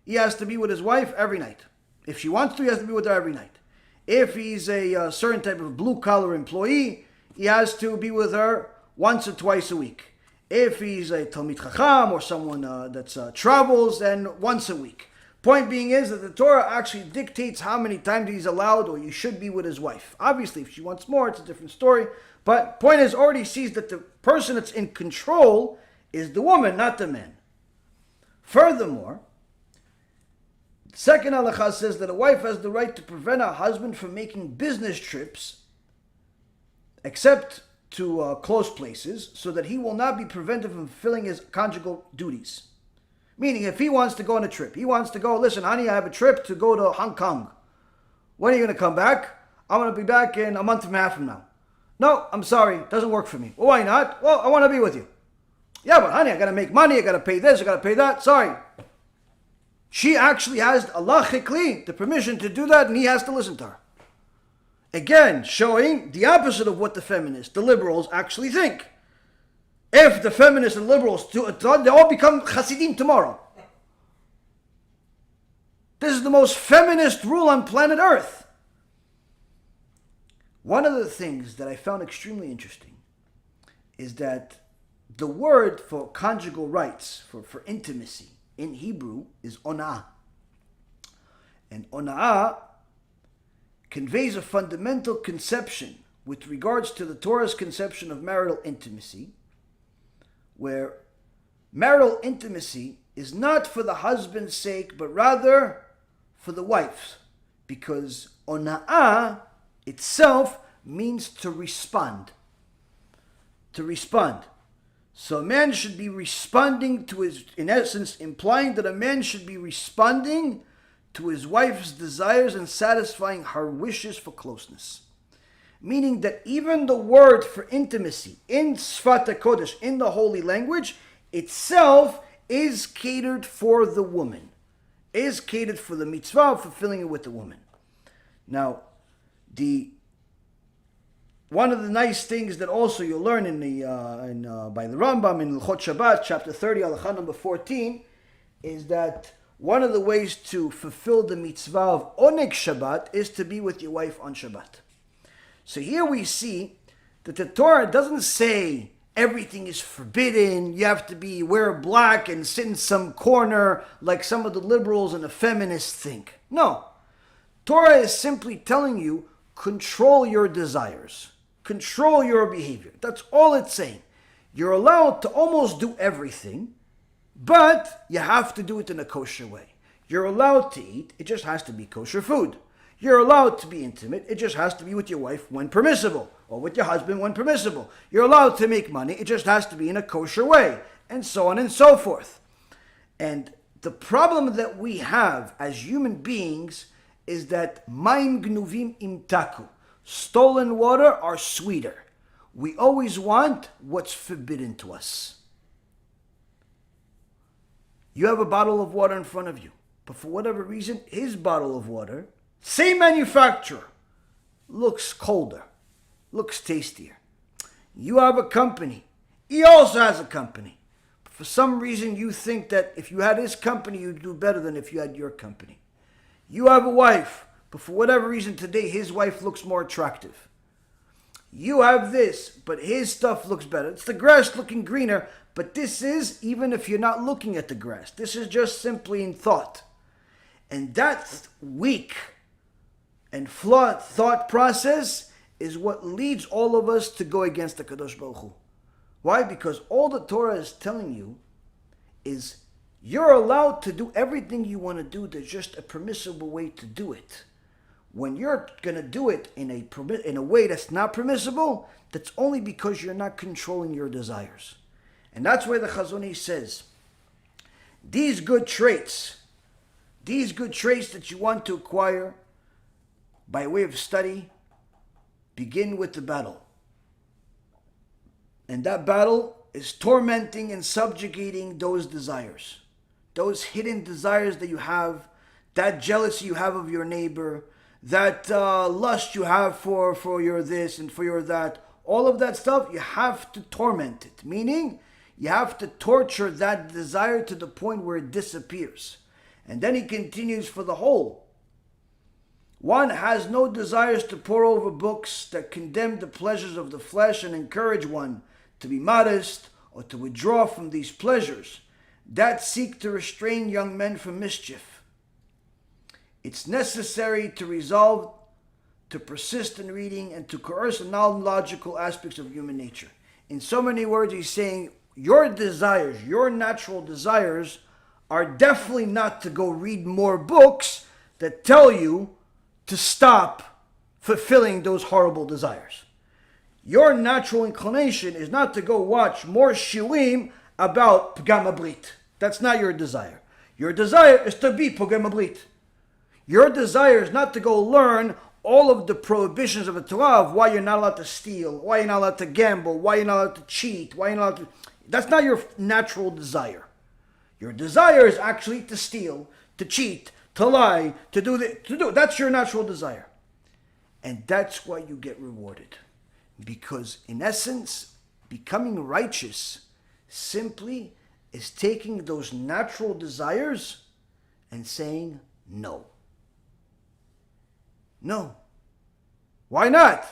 he has to be with his wife every night. If she wants to, he has to be with her every night. If he's a certain type of blue-collar employee, he has to be with her once or twice a week. If he's a Talmid Chacham or someone that travels, then once a week. Point being is that the Torah actually dictates how many times he's allowed or you should be with his wife. Obviously, if she wants more, it's a different story. But point is, already sees that the person that's in control is the woman, not the man. Furthermore, second halakha says that a wife has the right to prevent her husband from making business trips, except to close places, so that he will not be prevented from fulfilling his conjugal duties. Meaning, if he wants to go on a trip, he wants to go, listen, honey, I have a trip to go to Hong Kong. When are you going to come back? I'm going to be back in a month and a half from now. No, I'm sorry, it doesn't work for me. Well, why not? Well, I want to be with you. Yeah, but honey, I got to make money, I got to pay this, I got to pay that. Sorry. She actually has, halachically, the permission to do that, and he has to listen to her. Again, showing the opposite of what the feminists, the liberals, actually think. If the feminists and liberals do it, they all become Hasidim tomorrow. This is the most feminist rule on planet Earth. One of the things that I found extremely interesting is that the word for conjugal rights, for intimacy, in Hebrew is ona'ah. And ona'ah conveys a fundamental conception with regards to the Torah's conception of marital intimacy, where marital intimacy is not for the husband's sake, but rather for the wife's, because ona'ah itself means to respond. To respond. So a man should be responding to his, in essence, implying that a man should be responding to his wife's desires and satisfying her wishes for closeness. Meaning that even the word for intimacy in Sfat HaKodesh, in the holy language, itself is catered for the woman. Is catered for the mitzvah of fulfilling it with the woman. Now, one of the nice things that also you'll learn by the Rambam in L'chot Shabbat, chapter 30, halakha number 14, is that one of the ways to fulfill the mitzvah of Oneg Shabbat is to be with your wife on Shabbat. So here we see that the Torah doesn't say everything is forbidden, you have to wear black and sit in some corner like some of the liberals and the feminists think. No. Torah is simply telling you, control your desires. Control your behavior. That's all it's saying. You're allowed to almost do everything, but you have to do it in a kosher way. You're allowed to eat, it just has to be kosher food. You're allowed to be intimate, it just has to be with your wife when permissible, or with your husband when permissible. You're allowed to make money, it just has to be in a kosher way, and so on and so forth. And the problem that we have as human beings is that mayim gnuvim imtaku. Stolen water are sweeter. We always want what's forbidden to us. You have a bottle of water in front of you, but for whatever reason, his bottle of water, same manufacturer, looks colder, looks tastier. You have a company. He also has a company. But for some reason, you think that if you had his company, you'd do better than if you had your company. You have a wife, but for whatever reason today, his wife looks more attractive. You have this, but his stuff looks better. It's the grass looking greener, but this is, even if you're not looking at the grass, this is just simply in thought. And that weak and flawed thought process is what leads all of us to go against the Kadosh Baruch Hu. Why? Because all the Torah is telling you is you're allowed to do everything you want to do. There's just a permissible way to do it. When you're going to do it in a way that's not permissible, that's only because you're not controlling your desires. And that's why the Chazon Ish says, these good traits that you want to acquire by way of study, begin with the battle. And that battle is tormenting and subjugating those desires. Those hidden desires that you have, that jealousy you have of your neighbor, that lust you have for your this and for your that, all of that stuff, you have to torment it. Meaning, you have to torture that desire to the point where it disappears. And then he continues for the whole. One has no desires to pore over books that condemn the pleasures of the flesh and encourage one to be modest or to withdraw from these pleasures that seek to restrain young men from mischief. It's necessary to resolve to persist in reading and to coerce the non-logical aspects of human nature. In so many words, he's saying your desires, your natural desires, are definitely not to go read more books that tell you to stop fulfilling those horrible desires. Your natural inclination is not to go watch more shiurim about Pgam Brit. That's not your desire. Your desire is to be Pgam Brit. Your desire is not to go learn all of the prohibitions of the Torah of why you're not allowed to steal, why you're not allowed to gamble, why you're not allowed to cheat, why you're not allowed to... That's not your natural desire. Your desire is actually to steal, to cheat, to lie, to do. That's your natural desire. And that's why you get rewarded. Because in essence, becoming righteous simply is taking those natural desires and saying no. No. Why not?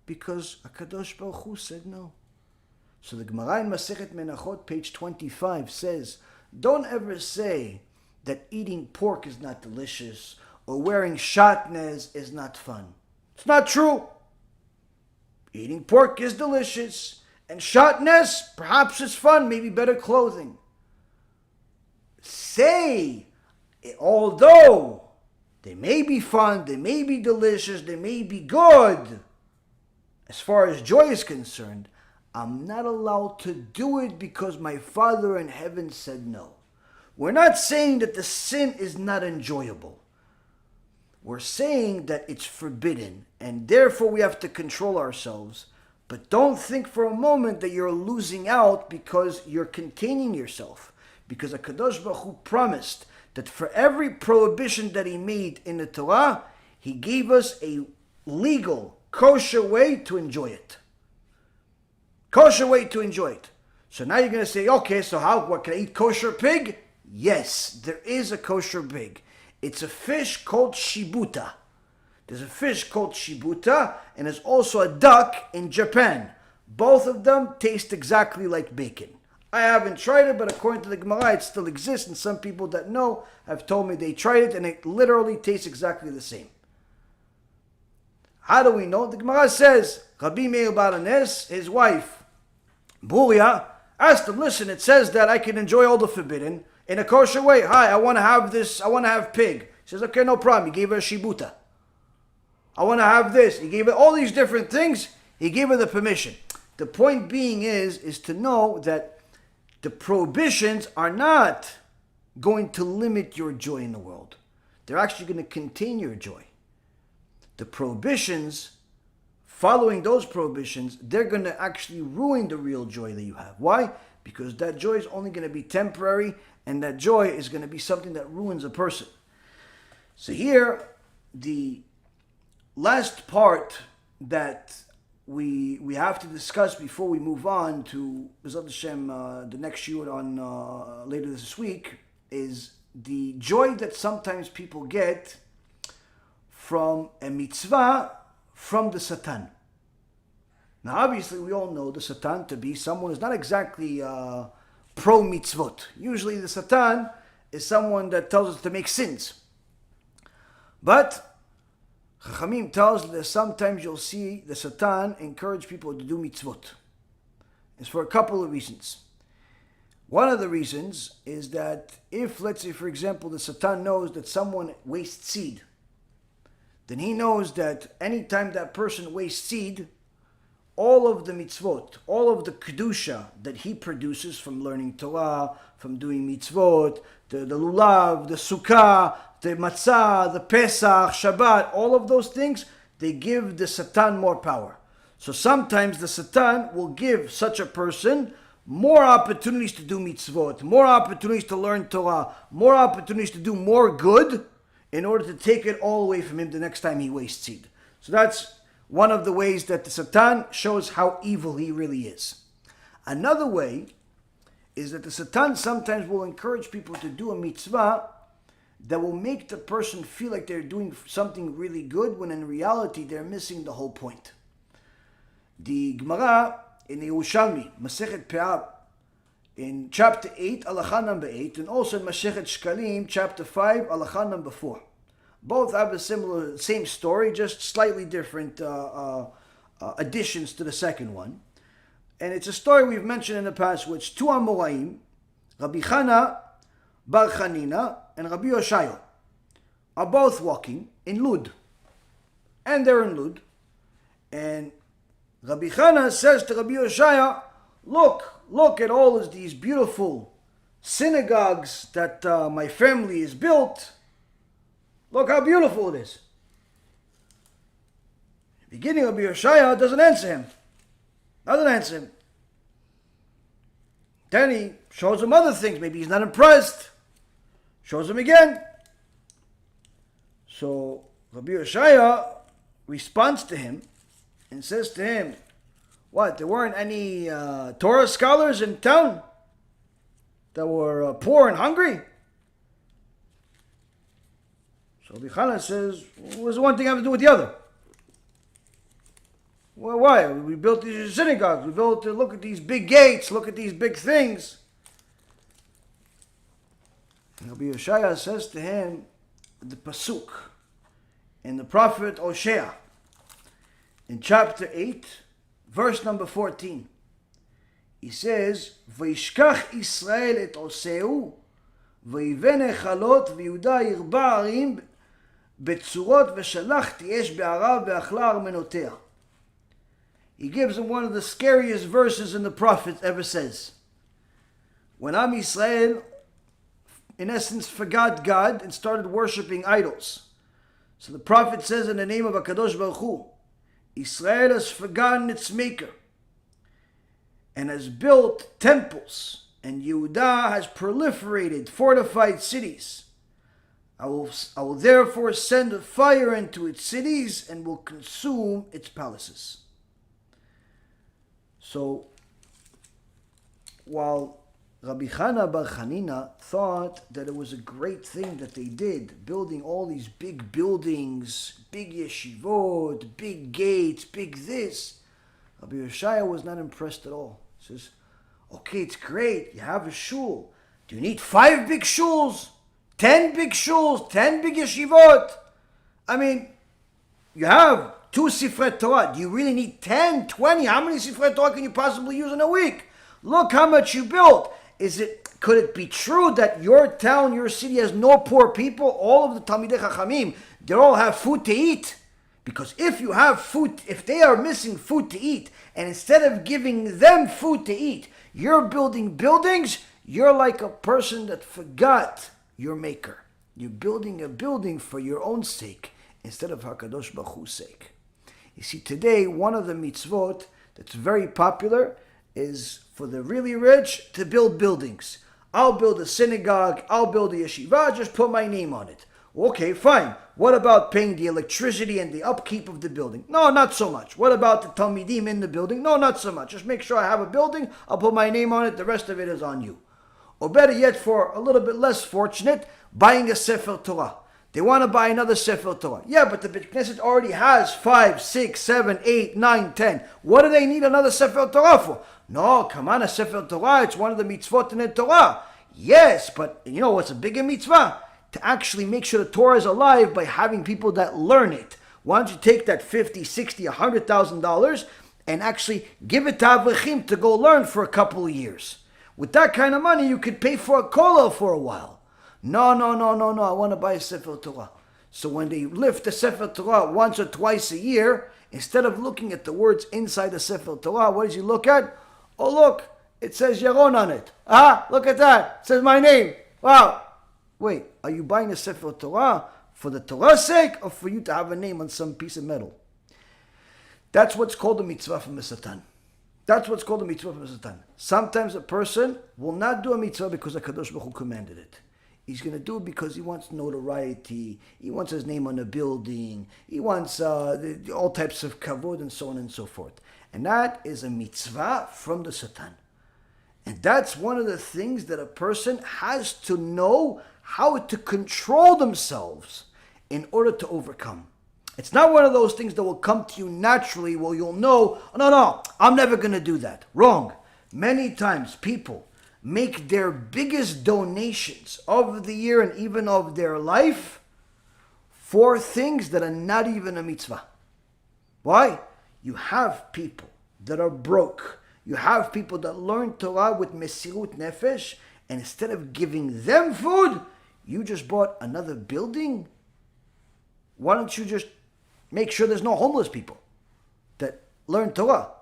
Because HaKadosh Baruch Hu said no. So the Gemara in Masechet Menachot, page 25, says, don't ever say that eating pork is not delicious or wearing shatnez is not fun. It's not true. Eating pork is delicious, and shatnez, perhaps it's fun, maybe better clothing. Say, although they may be fun, they may be delicious, they may be good, as far as joy is concerned, I'm not allowed to do it because my Father in heaven said no. We're not saying that the sin is not enjoyable. We're saying that it's forbidden, and therefore we have to control ourselves. But don't think for a moment that you're losing out because you're containing yourself. Because HaKadosh Baruch Hu promised that for every prohibition that he made in the Torah, he gave us a legal, kosher way to enjoy it. Kosher way to enjoy it. So now you're going to say, okay, so what, can I eat kosher pig? Yes, there is a kosher pig. It's a fish called shibuta. There's a fish called shibuta, and there's also a duck in Japan. Both of them taste exactly like bacon. I haven't tried it, but according to the Gemara, it still exists, and some people that know have told me they tried it, and it literally tastes exactly the same. How do we know? The Gemara says, Rabbi Meir Bar Anes, his wife, Buria, asked him, listen, it says that I can enjoy all the forbidden in a kosher way. Hi, I want to have this, I want to have pig. He says, okay, no problem. He gave her a shibuta. I want to have this. He gave her all these different things. He gave her the permission. The point being is to know that the prohibitions are not going to limit your joy in the world. They're actually going to contain your joy. The prohibitions, following those prohibitions, they're going to actually ruin the real joy that you have. Why? Because that joy is only going to be temporary, and that joy is going to be something that ruins a person. So here, the last part that we have to discuss before we move on to BeEzrat Hashem, the next shiur on later this week, is the joy that sometimes people get from a mitzvah from the Satan. Now, obviously, we all know the Satan to be someone who's not exactly pro mitzvot. Usually, the Satan is someone that tells us to make sins. But Chachamim tells that sometimes you'll see the Satan encourage people to do mitzvot. It's for a couple of reasons. One of the reasons is that if, let's say, for example, the Satan knows that someone wastes seed, then he knows that anytime that person wastes seed, all of the mitzvot, all of the kedusha that he produces from learning Torah, from doing mitzvot, the lulav, the sukkah, the matzah, the Pesach, Shabbat, all of those things, they give the Satan more power. So sometimes the Satan will give such a person more opportunities to do mitzvot, more opportunities to learn Torah, more opportunities to do more good in order to take it all away from him the next time he wastes seed. So that's one of the ways that the Satan shows how evil he really is. Another way is that the Satan sometimes will encourage people to do a mitzvah that will make the person feel like they're doing something really good, when in reality they're missing the whole point. The Gemara in the Yerushalmi, Masechet Pe'ah, in chapter 8, halacha number 8, and also in Masechet Shkalim, chapter 5, halacha number 4. Both have a same story, just slightly different additions to the second one. And it's a story we've mentioned in the past, which two Amoraim, Rabbi Chana Bar Chanina and Rabbi Yoshayo, are both walking in Lud. And they're in Lud. And Rabbi Chana says to Rabbi Yoshayo, look at all of these beautiful synagogues that my family has built. Look how beautiful it is. In the beginning, Rabbi Yoshayo doesn't answer him. Then he shows him other things. Maybe he's not impressed. Shows him again. So Rabbi Yoshayo responds to him and says to him, what, there weren't any Torah scholars in town that were poor and hungry? So Rabbi Chana says, what does one thing have to do with the other? Well, why? We built these synagogues. We built, look at these big gates. Look at these big things. And Rabbi Yeshaya says to him, the pasuk in the prophet Hosea, in chapter 8, verse number 14. He says, V'yishkach Yisrael et oseu, v'yivene chalot, v'Yehuda yirba arim, betzurot v'shalachti esh be'arav ve'achla armenotea. He gives him one of the scariest verses in the prophet ever says. When Am Yisrael, in essence, forgot God and started worshipping idols. So the prophet says in the name of HaKadosh Baruch Hu, Israel has forgotten its maker and has built temples, and Yehuda has proliferated fortified cities. I will therefore send a fire into its cities and will consume its palaces. So, while Rabbi Chana Bar Chanina thought that it was a great thing that they did, building all these big buildings, big yeshivot, big gates, big this, Rabbi Yeshaya was not impressed at all. He says, okay, it's great, you have a shul. Do you need 5 big shuls? 10 big shuls? 10 big yeshivot? I mean, you have 2 Sifrei Torah. Do you really need 10, 20? How many Sifrei Torah can you possibly use in a week? Look how much you built. Could it be true that your town, your city has no poor people? All of the Talmidei Chachamim, they all have food to eat. Because if you have food, if they are missing food to eat, and instead of giving them food to eat, you're building buildings, you're like a person that forgot your maker. You're building a building for your own sake, instead of HaKadosh Baruch Hu's sake. You see, today, one of the mitzvot that's very popular is for the really rich to build buildings. I'll build a synagogue, I'll build a yeshiva, just put my name on it. Okay, fine. What about paying the electricity and the upkeep of the building? No, not so much. What about the Talmidim in the building? No, not so much. Just make sure I have a building, I'll put my name on it, the rest of it is on you. Or better yet, for a little bit less fortunate, buying a Sefer Torah. They want to buy another Sefer Torah. Yeah, but the Beit Knesset already has 5, 6, 7, 8, 9, 10. What do they need another Sefer Torah for? No, come on, a Sefer Torah, it's one of the mitzvot in the Torah. Yes, but you know what's a bigger mitzvah? To actually make sure the Torah is alive by having people that learn it. Why don't you take that $50, $60, $100,000 and actually give it to Avrechim to go learn for a couple of years? With that kind of money, you could pay for a kollel for a while. No, I want to buy a Sefer Torah. So when they lift the Sefer Torah once or twice a year, instead of looking at the words inside the Sefer Torah, what does he look at? Oh, look, it says Yaron on it. Ah, look at that. It says my name. Wow. Wait, are you buying a Sefer Torah for the Torah's sake or for you to have a name on some piece of metal? That's what's called a mitzvah from the Satan. That's what's called a mitzvah from the Satan. Sometimes a person will not do a mitzvah because HaKadosh Baruch Hu commanded it. He's going to do it because he wants notoriety. He wants his name on a building. He wants all types of kavod and so on and so forth. And that is a mitzvah from the Satan. And that's one of the things that a person has to know how to control themselves in order to overcome. It's not one of those things that will come to you naturally where you'll know, oh, no, I'm never going to do that. Wrong. Many times people make their biggest donations of the year and even of their life for things that are not even a mitzvah. Why? You have people that are broke. You have people that learn Torah with mesirut nefesh, and instead of giving them food, you just bought another building. Why don't you just make sure there's no homeless people that learn Torah?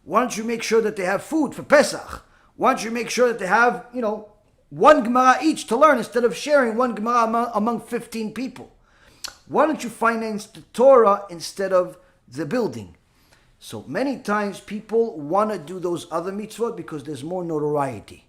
Why don't you make sure that they have food for Pesach? Why don't you make sure that they have, one Gemara each to learn instead of sharing one Gemara among 15 people? Why don't you finance the Torah instead of the building? So many times people want to do those other mitzvot because there's more notoriety.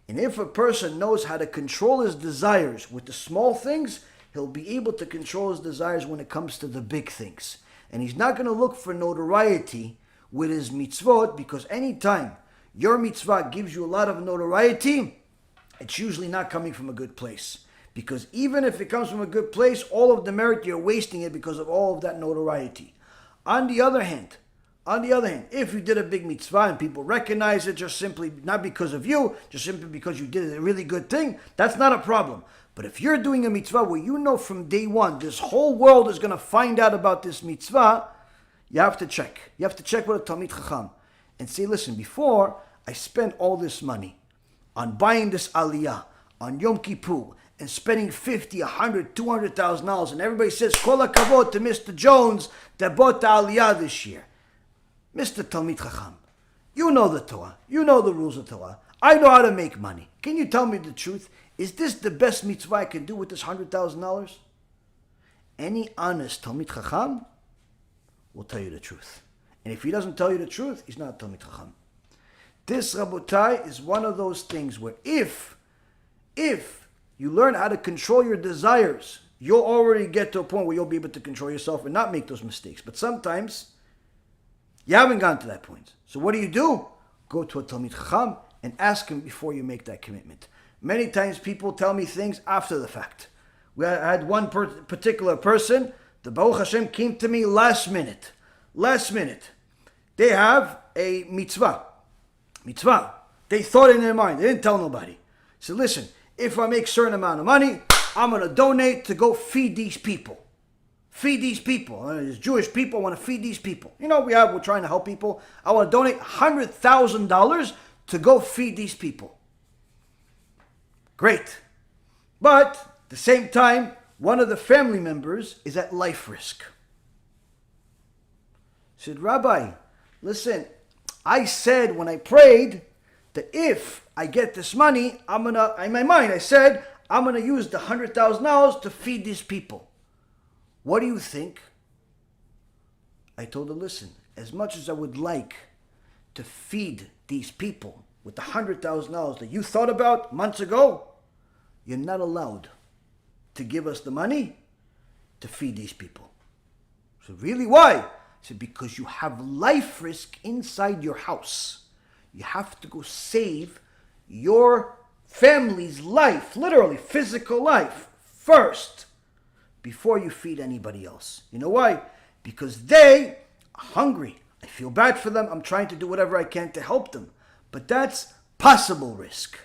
And if a person knows how to control his desires with the small things, he'll be able to control his desires when it comes to the big things. And he's not going to look for notoriety with his mitzvot, because anytime your mitzvah gives you a lot of notoriety, it's usually not coming from a good place. Because even if it comes from a good place, all of the merit, you're wasting it because of all of that notoriety. On the other hand, if you did a big mitzvah and people recognize it just simply, not because of you, just simply because you did a really good thing, that's not a problem. But if you're doing a mitzvah where you know from day one, this whole world is going to find out about this mitzvah, you have to check. You have to check with a Talmid Chacham and say, listen, before I spent all this money on buying this aliyah, on Yom Kippur, and spending $50, $100, $200,000, and everybody says, Kol HaKavod to Mr. Jones that bought the aliyah this year. Mr. Talmid Chacham, you know the Torah. You know the rules of Torah. I know how to make money. Can you tell me the truth? Is this the best mitzvah I can do with this $100,000? Any honest Talmid Chacham will tell you the truth. And if he doesn't tell you the truth, he's not a Talmid Chacham. This, Rabotai, is one of those things where if you learn how to control your desires, you'll already get to a point where you'll be able to control yourself and not make those mistakes. But sometimes you haven't gotten to that point. So what do? Go to a Talmid Chacham and ask him before you make that commitment. Many times people tell me things after the fact. I had one particular person, the Baruch Hashem came to me last minute. They have a mitzvah. They thought in their mind. They didn't tell nobody. So listen, if I make a certain amount of money, I'm going to donate to go feed these people. There's Jewish people. I want to feed these people. We're trying to help people. I want to donate $100,000 to go feed these people. Great. But at the same time, one of the family members is at life risk. I said, Rabbi, listen, I said when I prayed that if I get this money, in my mind, I said, I'm going to use the $100,000 to feed these people. What do you think? I told her, listen, as much as I would like to feed these people with the $100,000 that you thought about months ago, you're not allowed to give us the money to feed these people. So really, why? I said, because you have life risk inside your house. You have to go save your family's life, literally physical life, first, before you feed anybody else. You know why? Because they are hungry. I feel bad for them. I'm trying to do whatever I can to help them. But that's possible risk.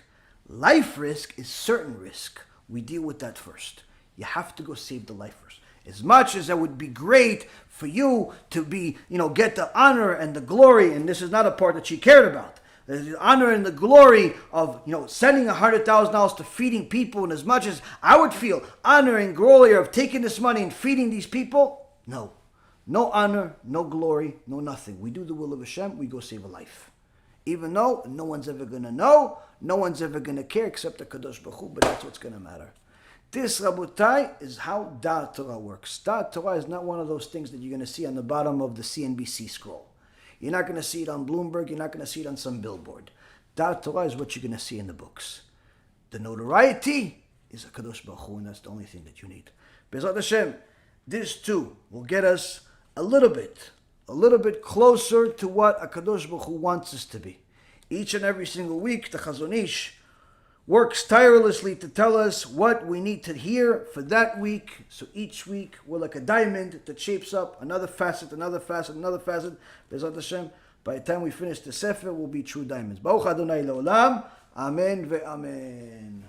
Life risk is certain risk. We deal with that first. You have to go save the life first. As much as it would be great for you to be, get the honor and the glory, and this is not a part that she cared about, the honor and the glory of, sending $100,000 to feeding people, and as much as I would feel honor and glory of taking this money and feeding these people, no. No honor, no glory, no nothing. We do the will of Hashem, we go save a life. Even though no one's ever going to know, no one's ever going to care except the Kadosh Baruch Hu, but that's what's going to matter. This, Rabotai, is how Da'at Torah works. Da'at Torah is not one of those things that you're going to see on the bottom of the CNBC scroll. You're not going to see it on Bloomberg. You're not going to see it on some billboard. Da'at Torah is what you're going to see in the books. The notoriety is HaKadosh Baruch Hu, and that's the only thing that you need. BeEzrat Hashem, this too will get us a little bit closer to what HaKadosh Baruch Hu wants us to be. Each and every single week, the Chazon Ish works tirelessly to tell us what we need to hear for that week. So each week, we're like a diamond that shapes up another facet. BeEzrat Hashem, by the time we finish the Sefer, we'll be true diamonds. Baruch Adonai Le'olam. Amen ve'amen.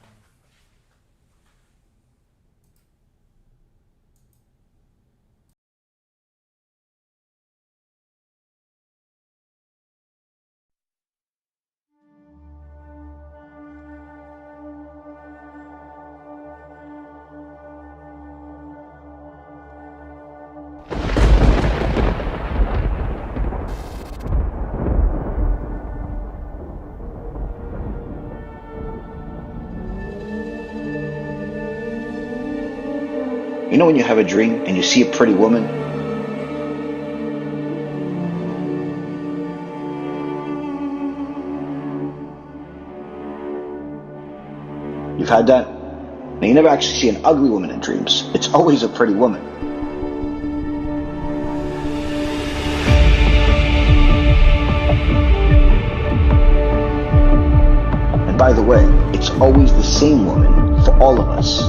You know when you have a dream and you see a pretty woman? You've had that? Now you never actually see an ugly woman in dreams. It's always a pretty woman. And by the way, it's always the same woman for all of us.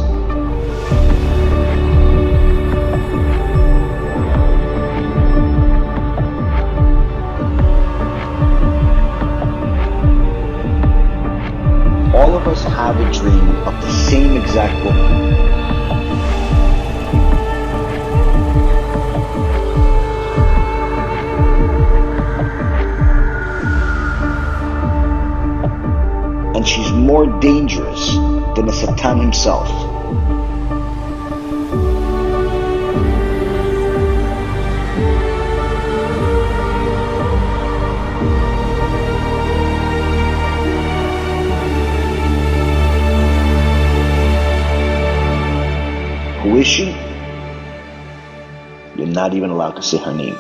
All of us have a dream of the same exact woman. And she's more dangerous than the Satan himself. Who is she? You're not even allowed to say her name.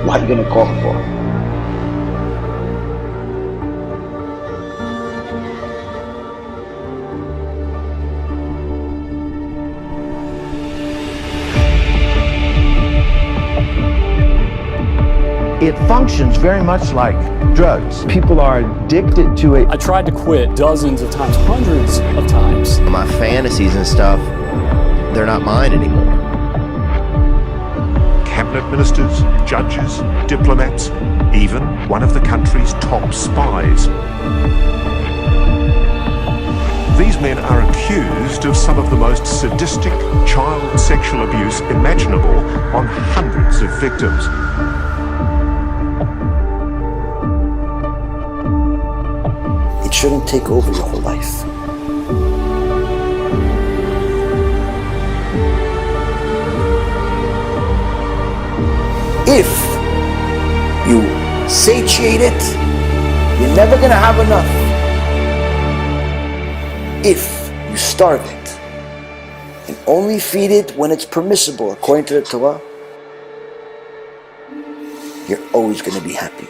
What are you going to call her for? It functions very much like drugs. People are addicted to it. I tried to quit dozens of times, hundreds of times. My fantasies and stuff, they're not mine anymore. Cabinet ministers, judges, diplomats, even one of the country's top spies. These men are accused of some of the most sadistic child sexual abuse imaginable on hundreds of victims. It shouldn't take over your whole life. If you satiate it, you're never going to have enough. If you starve it and only feed it when it's permissible according to the Torah, you're always going to be happy.